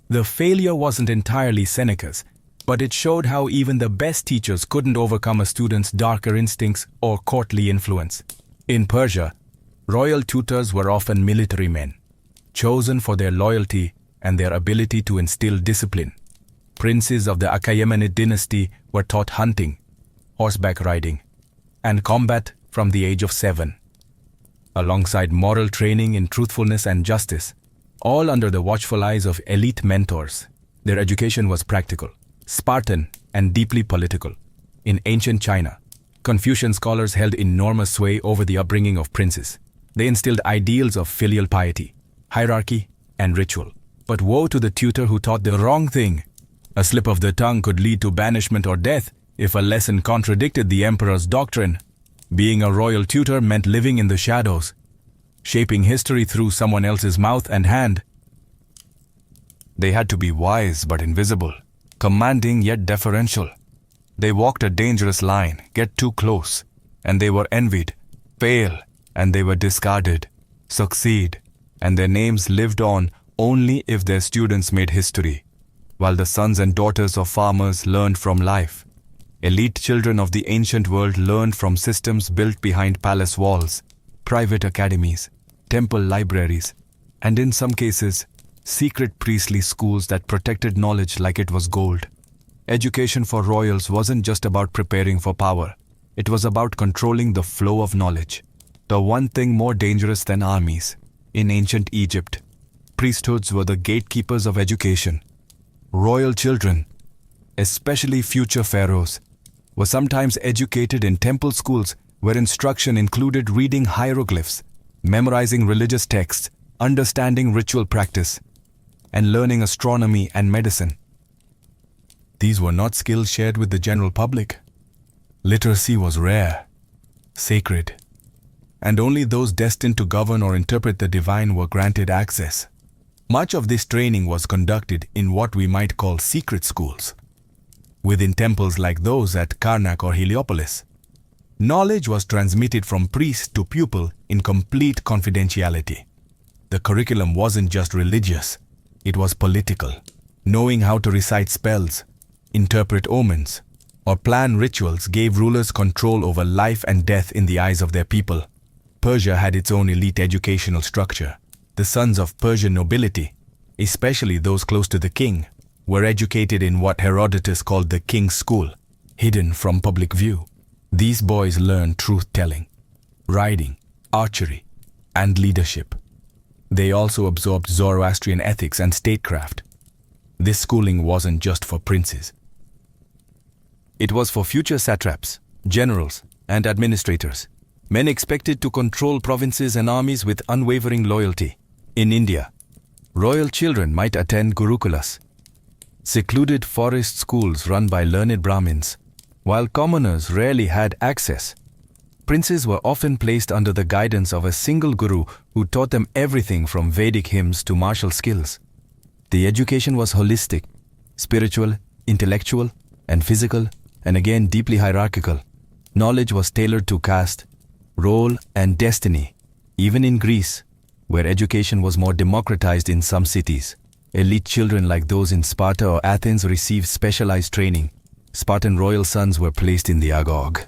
The failure wasn't entirely Seneca's. but it showed how even the best teachers couldn't overcome a student's darker instincts or courtly influence. In Persia, royal tutors were often military men, chosen for their loyalty and their ability to instill discipline. Princes of the Achaemenid dynasty were taught hunting, horseback riding, and combat from the age of 7, alongside moral training in truthfulness and justice, all under the watchful eyes of elite mentors. Their education was practical, Spartan, and deeply political. In ancient China, Confucian scholars held enormous sway over the upbringing of princes. They instilled ideals of filial piety, hierarchy, and ritual. But woe to the tutor who taught the wrong thing. A slip of the tongue could lead to banishment or death if a lesson contradicted the emperor's doctrine. Being a royal tutor meant living in the shadows, shaping history through someone else's mouth and hand. They had to be wise but invisible, commanding yet deferential. They walked a dangerous line, get too close, and they were envied, fail, and they were discarded, succeed, and their names lived on only if their students made history, while the sons and daughters of farmers learned from life. Elite children of the ancient world learned from systems built behind palace walls, private academies, temple libraries, and in some cases, secret priestly schools that protected knowledge like it was gold. Education for royals wasn't just about preparing for power. It was about controlling the flow of knowledge. The one thing more dangerous than armies. In ancient Egypt, priesthoods were the gatekeepers of education. Royal children, especially future pharaohs, were sometimes educated in temple schools where instruction included reading hieroglyphs, memorizing religious texts, understanding ritual practice, and learning astronomy and medicine. These were not skills shared with the general public. Literacy was rare, sacred, and only those destined to govern or interpret the divine were granted access. Much of this training was conducted in what we might call secret schools, within temples like those at Karnak or Heliopolis. Knowledge was transmitted from priest to pupil in complete confidentiality. The curriculum wasn't just religious, it was political. Knowing how to recite spells, interpret omens, or plan rituals gave rulers control over life and death in the eyes of their people. Persia had its own elite educational structure. The sons of Persian nobility, especially those close to the king, were educated in what Herodotus called the king's school, hidden from public view. These boys learned truth-telling, riding, archery, and leadership. They also absorbed Zoroastrian ethics and statecraft. This schooling wasn't just for princes. It was for future satraps, generals, and administrators, men expected to control provinces and armies with unwavering loyalty. In India, royal children might attend gurukulas, secluded forest schools run by learned Brahmins, while commoners rarely had access. Princes were often placed under the guidance of a single guru who taught them everything from Vedic hymns to martial skills. The education was holistic, spiritual, intellectual, and physical, and again deeply hierarchical. Knowledge was tailored to caste, role, and destiny. Even in Greece, where education was more democratized in some cities, elite children like those in Sparta or Athens received specialized training. Spartan royal sons were placed in the agog,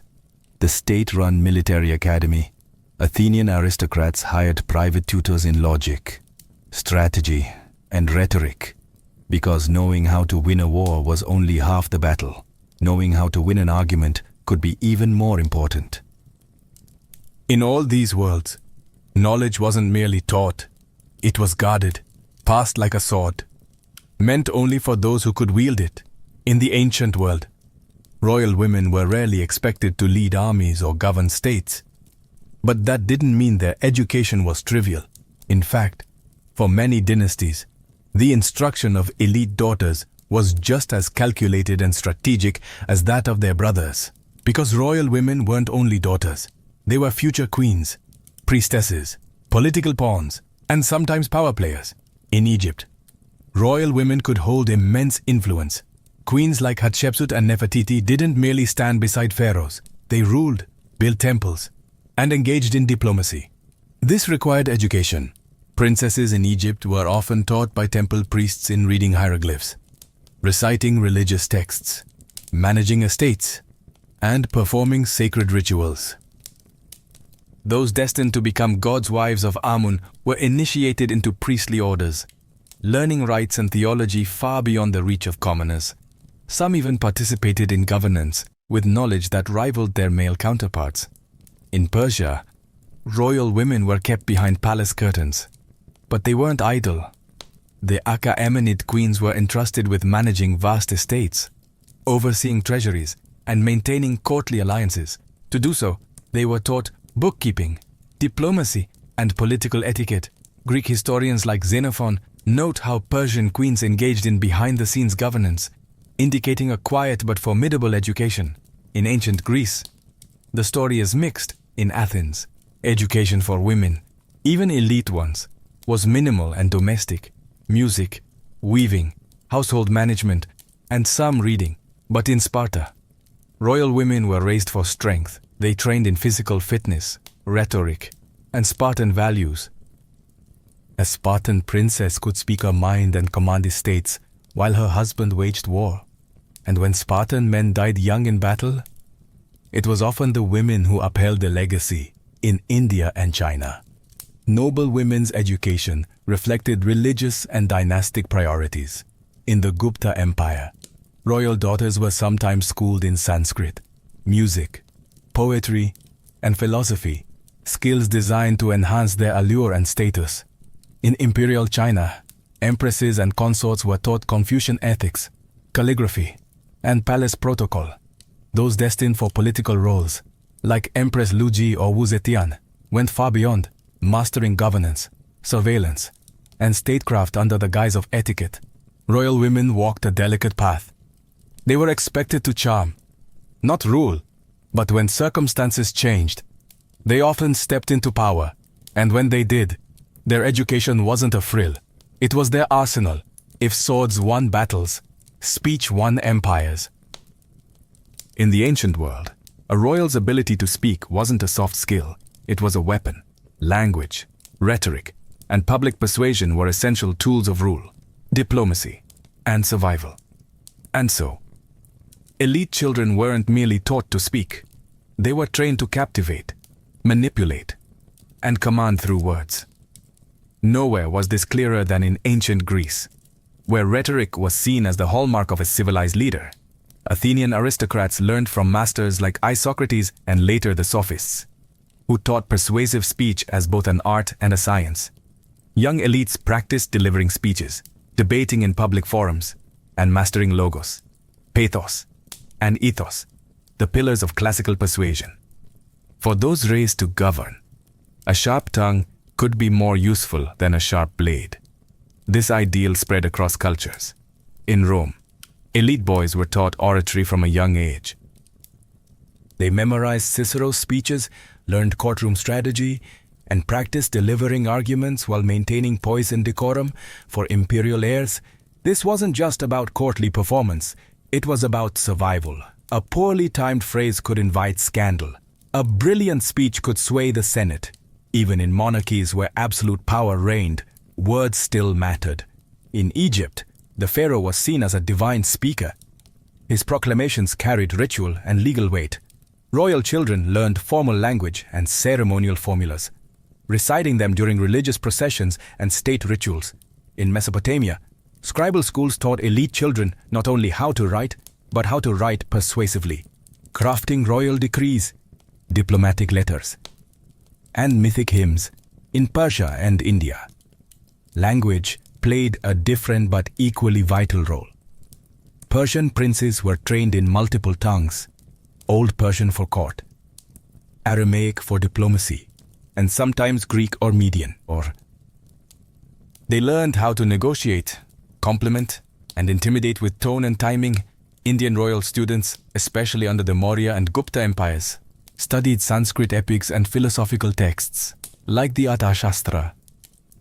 the state-run military academy. Athenian aristocrats hired private tutors in logic, strategy, and rhetoric, because knowing how to win a war was only half the battle. Knowing how to win an argument could be even more important. In all these worlds, knowledge wasn't merely taught, it was guarded, passed like a sword, meant only for those who could wield it. In the ancient world, royal women were rarely expected to lead armies or govern states. But that didn't mean their education was trivial. In fact, for many dynasties, the instruction of elite daughters was just as calculated and strategic as that of their brothers. Because royal women weren't only daughters, they were future queens, priestesses, political pawns, and sometimes power players. In Egypt, royal women could hold immense influence. Queens like Hatshepsut and Nefertiti didn't merely stand beside pharaohs. They ruled, built temples, and engaged in diplomacy. This required education. Princesses in Egypt were often taught by temple priests in reading hieroglyphs, reciting religious texts, managing estates, and performing sacred rituals. Those destined to become God's wives of Amun were initiated into priestly orders, learning rites and theology far beyond the reach of commoners. Some even participated in governance with knowledge that rivaled their male counterparts. In Persia, royal women were kept behind palace curtains, but they weren't idle. The Achaemenid queens were entrusted with managing vast estates, overseeing treasuries, and maintaining courtly alliances. To do so, they were taught bookkeeping, diplomacy, and political etiquette. Greek historians like Xenophon note how Persian queens engaged in behind-the-scenes governance, indicating a quiet but formidable education. In ancient Greece, the story is mixed. In Athens, education for women, even elite ones, was minimal and domestic. Music, weaving, household management, and some reading. But in Sparta, royal women were raised for strength. They trained in physical fitness, rhetoric, and Spartan values. A Spartan princess could speak her mind and command estates while her husband waged war. And when Spartan men died young in battle, it was often the women who upheld the legacy. In India and China, noble women's education reflected religious and dynastic priorities. In the Gupta Empire, royal daughters were sometimes schooled in Sanskrit, music, poetry, and philosophy, skills designed to enhance their allure and status. In imperial China, empresses and consorts were taught Confucian ethics, calligraphy, and palace protocol. Those destined for political roles, like Empress Luji or Wu Zetian, went far beyond, mastering governance, surveillance, and statecraft under the guise of etiquette. Royal women walked a delicate path. They were expected to charm, not rule, but when circumstances changed, they often stepped into power, and when they did, their education wasn't a frill. It was their arsenal. If swords won battles, speech won empires. In the ancient world, a royal's ability to speak wasn't a soft skill, it was a weapon. Language, rhetoric, and public persuasion were essential tools of rule, diplomacy, and survival. And so, elite children weren't merely taught to speak. They were trained to captivate, manipulate, and command through words. Nowhere was this clearer than in ancient Greece, where rhetoric was seen as the hallmark of a civilized leader. Athenian aristocrats learned from masters like Isocrates and later the sophists, who taught persuasive speech as both an art and a science. Young elites practiced delivering speeches, debating in public forums, and mastering logos, pathos, and ethos, the pillars of classical persuasion. For those raised to govern, a sharp tongue could be more useful than a sharp blade. This ideal spread across cultures. In Rome, elite boys were taught oratory from a young age. They memorized Cicero's speeches, learned courtroom strategy, and practiced delivering arguments while maintaining poise and decorum. For imperial heirs, this wasn't just about courtly performance, it was about survival. A poorly timed phrase could invite scandal. A brilliant speech could sway the Senate. Even in monarchies where absolute power reigned, words still mattered. In Egypt, the pharaoh was seen as a divine speaker. His proclamations carried ritual and legal weight. Royal children learned formal language and ceremonial formulas, reciting them during religious processions and state rituals. In Mesopotamia, scribal schools taught elite children not only how to write, but how to write persuasively, crafting royal decrees, diplomatic letters, and mythic hymns. In Persia and India, language played a different but equally vital role. Persian princes were trained in multiple tongues, Old Persian for court, Aramaic for diplomacy, and sometimes Greek or Median. They learned how to negotiate, compliment, and intimidate with tone and timing. Indian royal students, especially under the Maurya and Gupta empires, studied Sanskrit epics and philosophical texts, like the Arthashastra,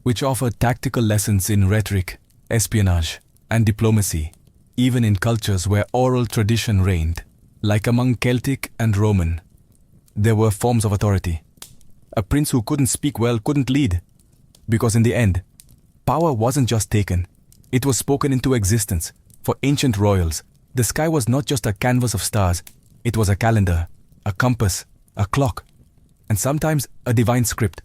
which offered tactical lessons in rhetoric, espionage, and diplomacy, even in cultures where oral tradition reigned. Like among Celtic and Roman, there were forms of authority. A prince who couldn't speak well couldn't lead, because in the end, power wasn't just taken, it was spoken into existence. For ancient royals, the sky was not just a canvas of stars, it was a calendar, a compass, a clock, and sometimes a divine script.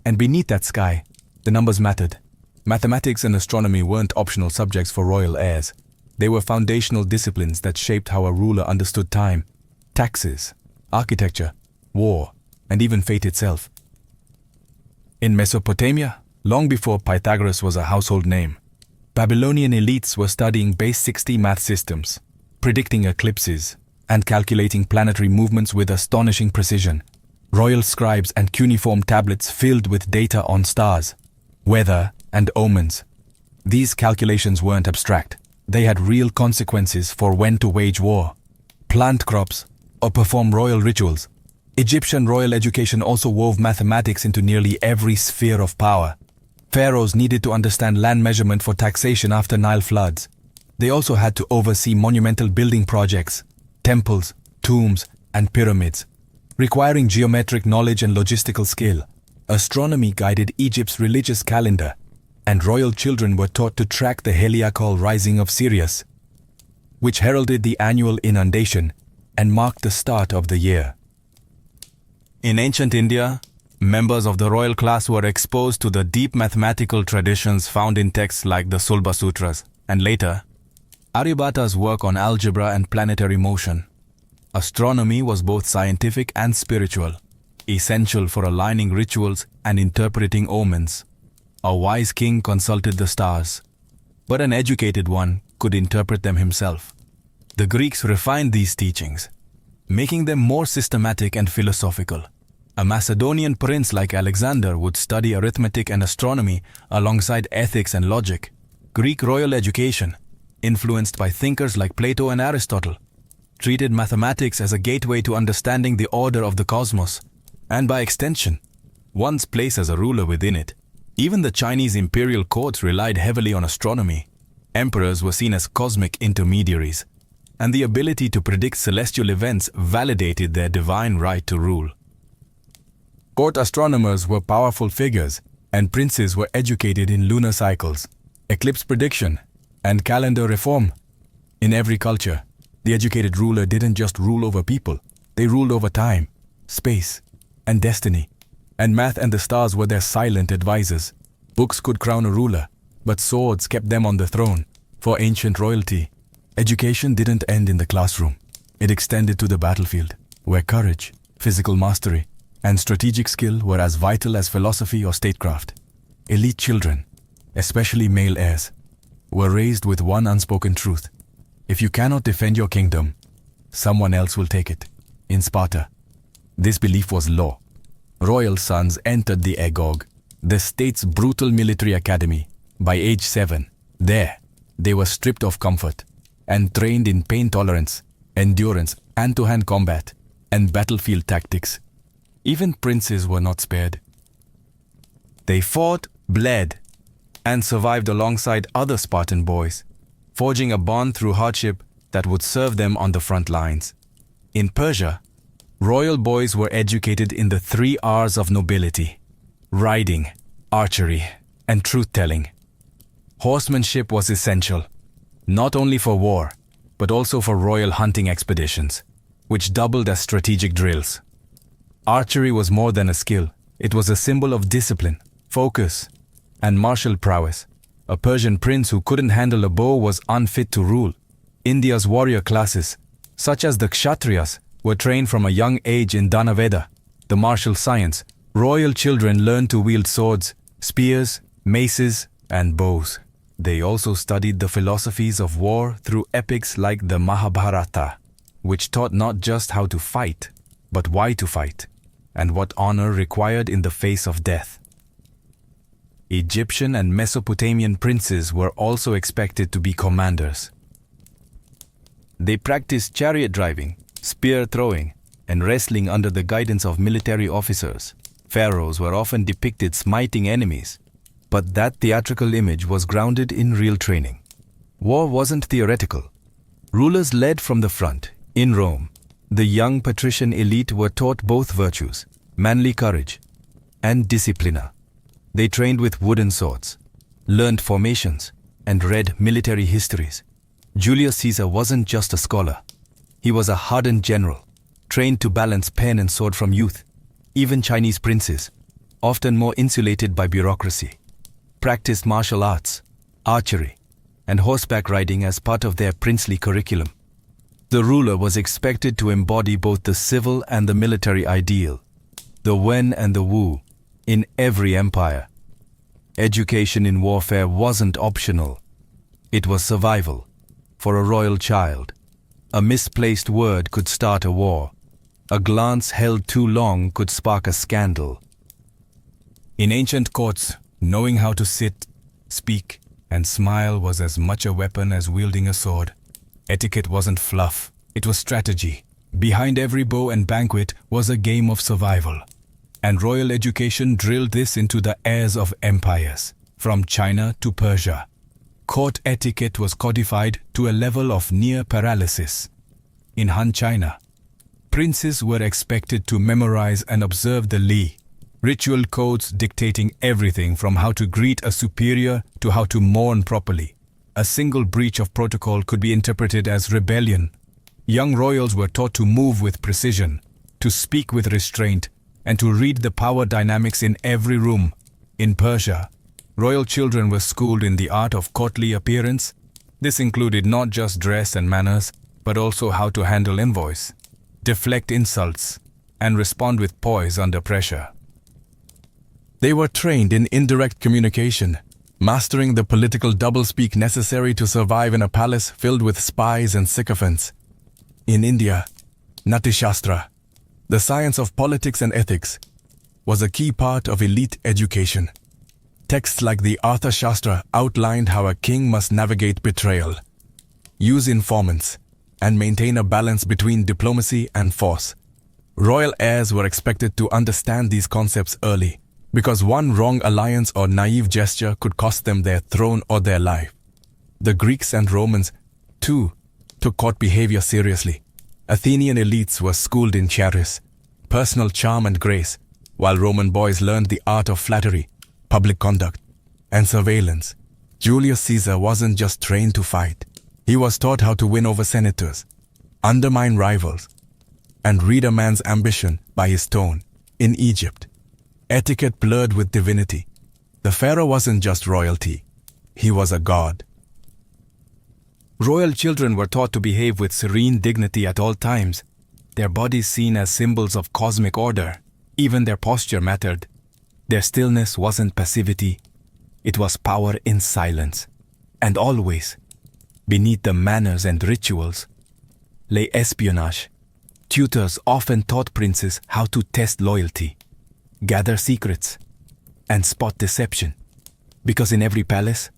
And beneath that sky, the numbers mattered. Mathematics and astronomy weren't optional subjects for royal heirs. They were foundational disciplines that shaped how a ruler understood time, taxes, architecture, war, and even fate itself. In Mesopotamia, long before Pythagoras was a household name, Babylonian elites were studying base 60 math systems, predicting eclipses, and calculating planetary movements with astonishing precision. Royal scribes and cuneiform tablets filled with data on stars, weather, and omens. These calculations weren't abstract. They had real consequences for when to wage war, plant crops, or perform royal rituals. Egyptian royal education also wove mathematics into nearly every sphere of power. Pharaohs needed to understand land measurement for taxation after Nile floods. They also had to oversee monumental building projects, temples, tombs, and pyramids, requiring geometric knowledge and logistical skill. Astronomy guided Egypt's religious calendar, and royal children were taught to track the heliacal rising of Sirius, which heralded the annual inundation and marked the start of the year. In ancient India, members of the royal class were exposed to the deep mathematical traditions found in texts like the Sulba Sutras, and later, Aryabhata's work on algebra and planetary motion. Astronomy was both scientific and spiritual, essential for aligning rituals and interpreting omens. A wise king consulted the stars, but an educated one could interpret them himself. The Greeks refined these teachings, making them more systematic and philosophical. A Macedonian prince like Alexander would study arithmetic and astronomy alongside ethics and logic. Greek royal education, influenced by thinkers like Plato and Aristotle, treated mathematics as a gateway to understanding the order of the cosmos, and by extension, one's place as a ruler within it. Even the Chinese imperial courts relied heavily on astronomy. Emperors were seen as cosmic intermediaries, and the ability to predict celestial events validated their divine right to rule. Court astronomers were powerful figures, and princes were educated in lunar cycles, eclipse prediction, and calendar reform. In every culture, the educated ruler didn't just rule over people, they ruled over time, space, and destiny. And math and the stars were their silent advisors. Books could crown a ruler, but swords kept them on the throne. For ancient royalty, education didn't end in the classroom. It extended to the battlefield, where courage, physical mastery, and strategic skill were as vital as philosophy or statecraft. Elite children, especially male heirs, were raised with one unspoken truth. If you cannot defend your kingdom, someone else will take it. In Sparta, this belief was law. Royal sons entered the Agog, the state's brutal military academy, by age 7. There, they were stripped of comfort and trained in pain tolerance, endurance, hand-to-hand combat, and battlefield tactics. Even princes were not spared. They fought, bled, and survived alongside other Spartan boys, forging a bond through hardship that would serve them on the front lines. In Persia, royal boys were educated in the 3 R's of nobility: riding, archery, and truth-telling. Horsemanship was essential, not only for war, but also for royal hunting expeditions, which doubled as strategic drills. Archery was more than a skill. It was a symbol of discipline, focus, and martial prowess. A Persian prince who couldn't handle a bow was unfit to rule. India's warrior classes, such as the Kshatriyas, were trained from a young age in Dhanaveda, the martial science. Royal children learned to wield swords, spears, maces, and bows. They also studied the philosophies of war through epics like the Mahabharata, which taught not just how to fight, but why to fight, and what honor required in the face of death. Egyptian and Mesopotamian princes were also expected to be commanders. They practiced chariot driving, spear throwing, and wrestling under the guidance of military officers. Pharaohs were often depicted smiting enemies, but that theatrical image was grounded in real training. War wasn't theoretical. Rulers led from the front. In Rome, the young patrician elite were taught both virtues, manly courage, and disciplina. They trained with wooden swords, learned formations, and read military histories. Julius Caesar wasn't just a scholar. He was a hardened general, trained to balance pen and sword from youth. Even Chinese princes, often more insulated by bureaucracy, practiced martial arts, archery, and horseback riding as part of their princely curriculum. The ruler was expected to embody both the civil and the military ideal, the wen and the wu, in every empire. Education in warfare wasn't optional. It was survival for a royal child. A misplaced word could start a war. A glance held too long could spark a scandal. In ancient courts, knowing how to sit, speak, and smile was as much a weapon as wielding a sword. Etiquette wasn't fluff, it was strategy. Behind every bow and banquet was a game of survival. And royal education drilled this into the heirs of empires, from China to Persia. Court etiquette was codified to a level of near paralysis. In Han China, princes were expected to memorize and observe the Li, ritual codes dictating everything from how to greet a superior to how to mourn properly. A single breach of protocol could be interpreted as rebellion. Young royals were taught to move with precision, to speak with restraint, and to read the power dynamics in every room. In Persia, royal children were schooled in the art of courtly appearance. This included not just dress and manners, but also how to handle envoys, deflect insults, and respond with poise under pressure. They were trained in indirect communication, mastering the political doublespeak necessary to survive in a palace filled with spies and sycophants. In India, Natishastra, the science of politics and ethics, was a key part of elite education. Texts like the Arthashastra outlined how a king must navigate betrayal, use informants, and maintain a balance between diplomacy and force. Royal heirs were expected to understand these concepts early, because one wrong alliance or naive gesture could cost them their throne or their life. The Greeks and Romans, too, took court behavior seriously. Athenian elites were schooled in charis, personal charm and grace, while Roman boys learned the art of flattery, public conduct, and surveillance. Julius Caesar wasn't just trained to fight. He was taught how to win over senators, undermine rivals, and read a man's ambition by his tone. In Egypt, etiquette blurred with divinity. The pharaoh wasn't just royalty, he was a god. Royal children were taught to behave with serene dignity at all times, their bodies seen as symbols of cosmic order. Even their posture mattered. Their stillness wasn't passivity, it was power in silence. And always, beneath the manners and rituals, lay espionage. Tutors often taught princes how to test loyalty, gather secrets, and spot deception. Because in every palace,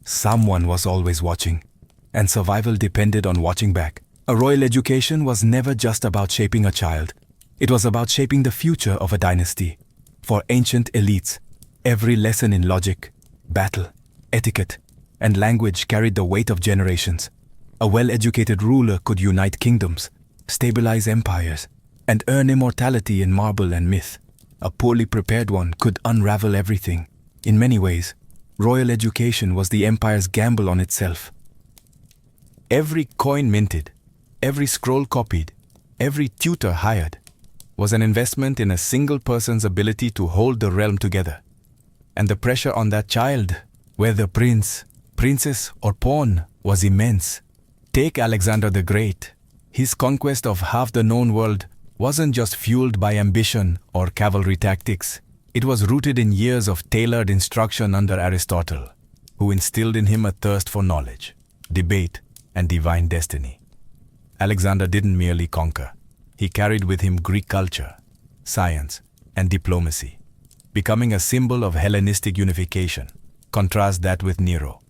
someone was always watching, and survival depended on watching back. A royal education was never just about shaping a child. It was about shaping the future of a dynasty. For ancient elites, every lesson in logic, battle, etiquette, and language carried the weight of generations. A well-educated ruler could unite kingdoms, stabilize empires, and earn immortality in marble and myth. A poorly prepared one could unravel everything. In many ways, royal education was the empire's gamble on itself. Every coin minted, every scroll copied, every tutor hired, was an investment in a single person's ability to hold the realm together. And the pressure on that child, whether prince, princess, or pawn, was immense. Take Alexander the Great. His conquest of half the known world wasn't just fueled by ambition or cavalry tactics. It was rooted in years of tailored instruction under Aristotle, who instilled in him a thirst for knowledge, debate, and divine destiny. Alexander didn't merely conquer. He carried with him Greek culture, science, and diplomacy, becoming a symbol of Hellenistic unification. Contrast that with Nero,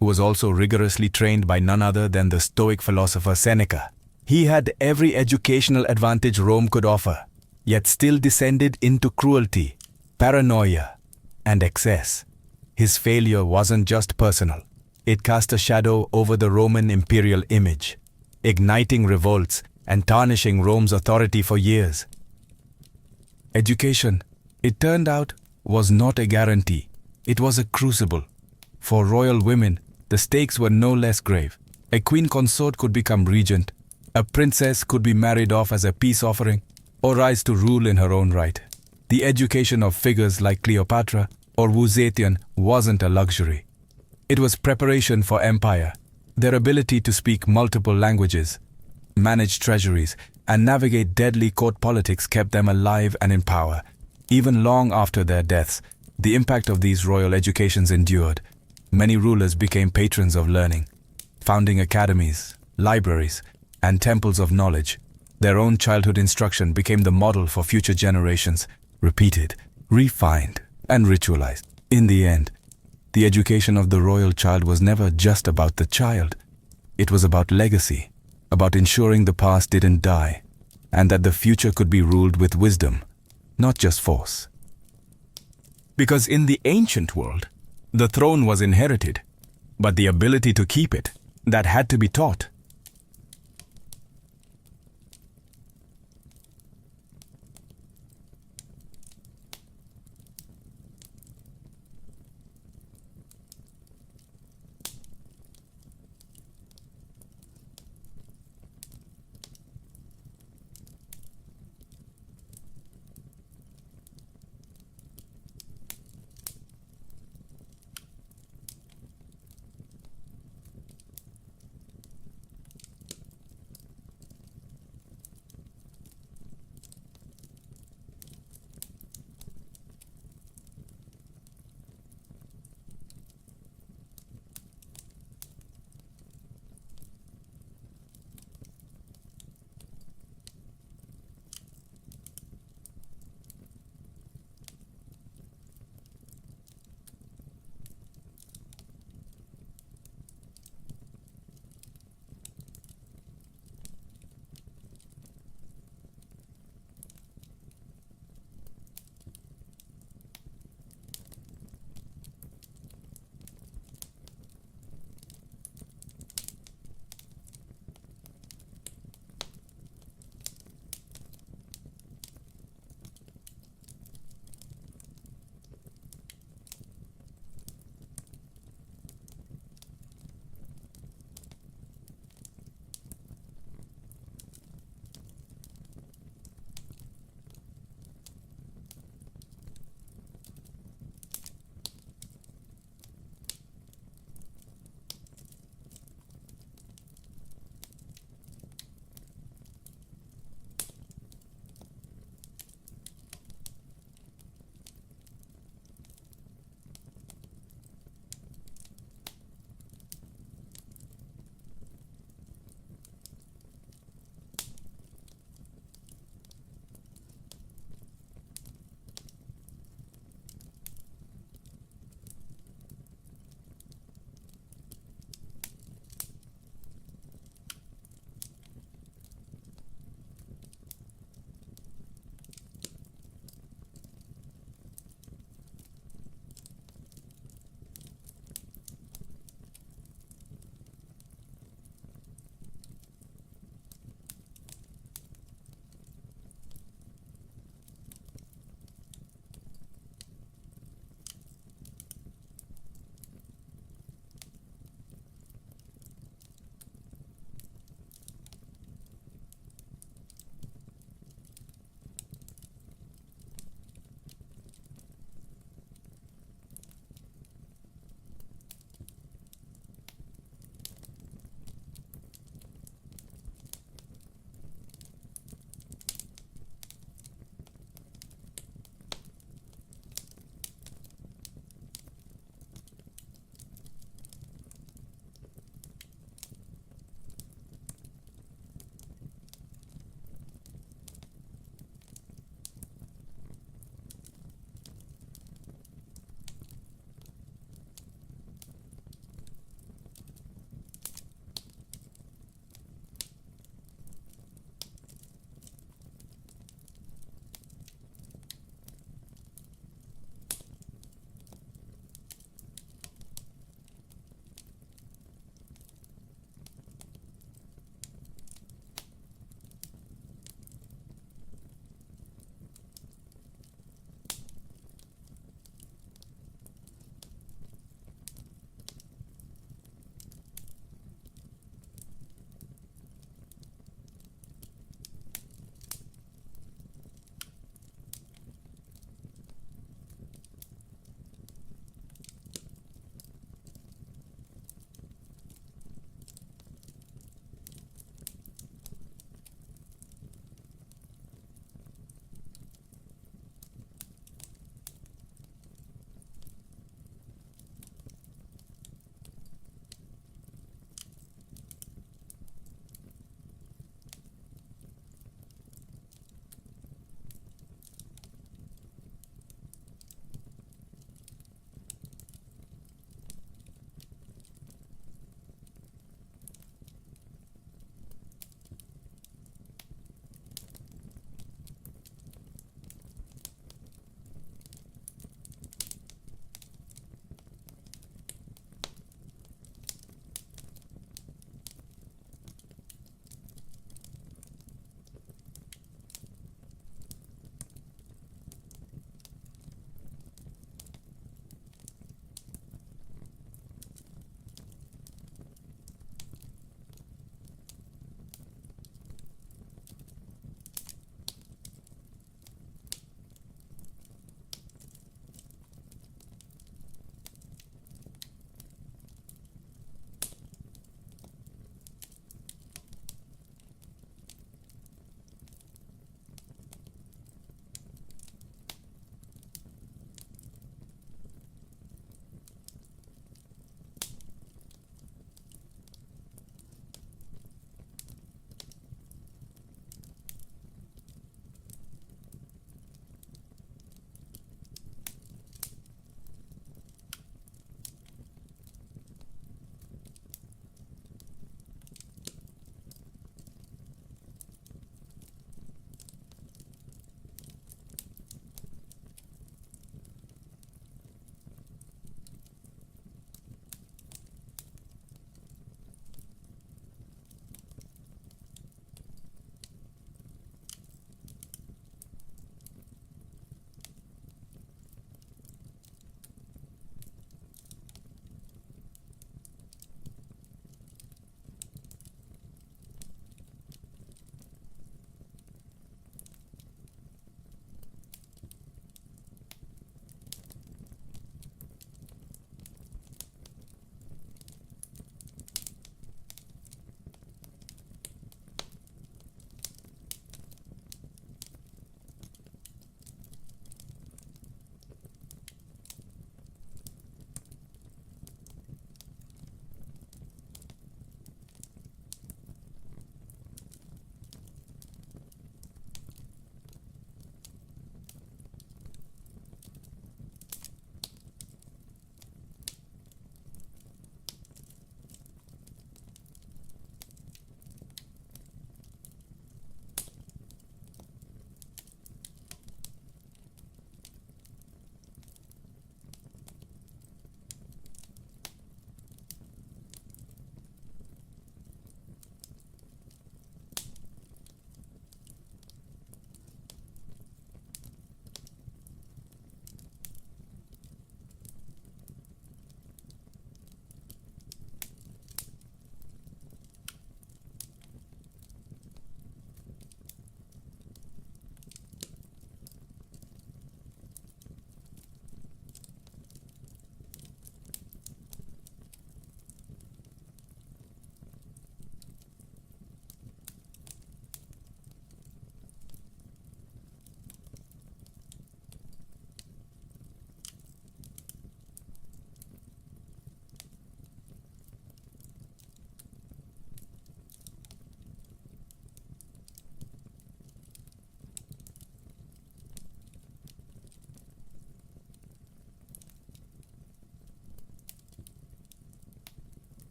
who was also rigorously trained by none other than the Stoic philosopher Seneca. He had every educational advantage Rome could offer, yet still descended into cruelty, paranoia, and excess. His failure wasn't just personal. It cast a shadow over the Roman imperial image, igniting revolts and tarnishing Rome's authority for years. Education, it turned out, was not a guarantee. It was a crucible. For royal women, the stakes were no less grave. A queen consort could become regent, a princess could be married off as a peace offering, or rise to rule in her own right. The education of figures like Cleopatra or Wu Zetian wasn't a luxury. It was preparation for empire. Their ability to speak multiple languages, manage treasuries, and navigate deadly court politics kept them alive and in power. Even long after their deaths, the impact of these royal educations endured. Many rulers became patrons of learning, founding academies, libraries, and temples of knowledge. Their own childhood instruction became the model for future generations, repeated, refined, and ritualized. In the end, the education of the royal child was never just about the child. It was about legacy, about ensuring the past didn't die, and that the future could be ruled with wisdom, not just force. Because in the ancient world, the throne was inherited, but the ability to keep it, that had to be taught.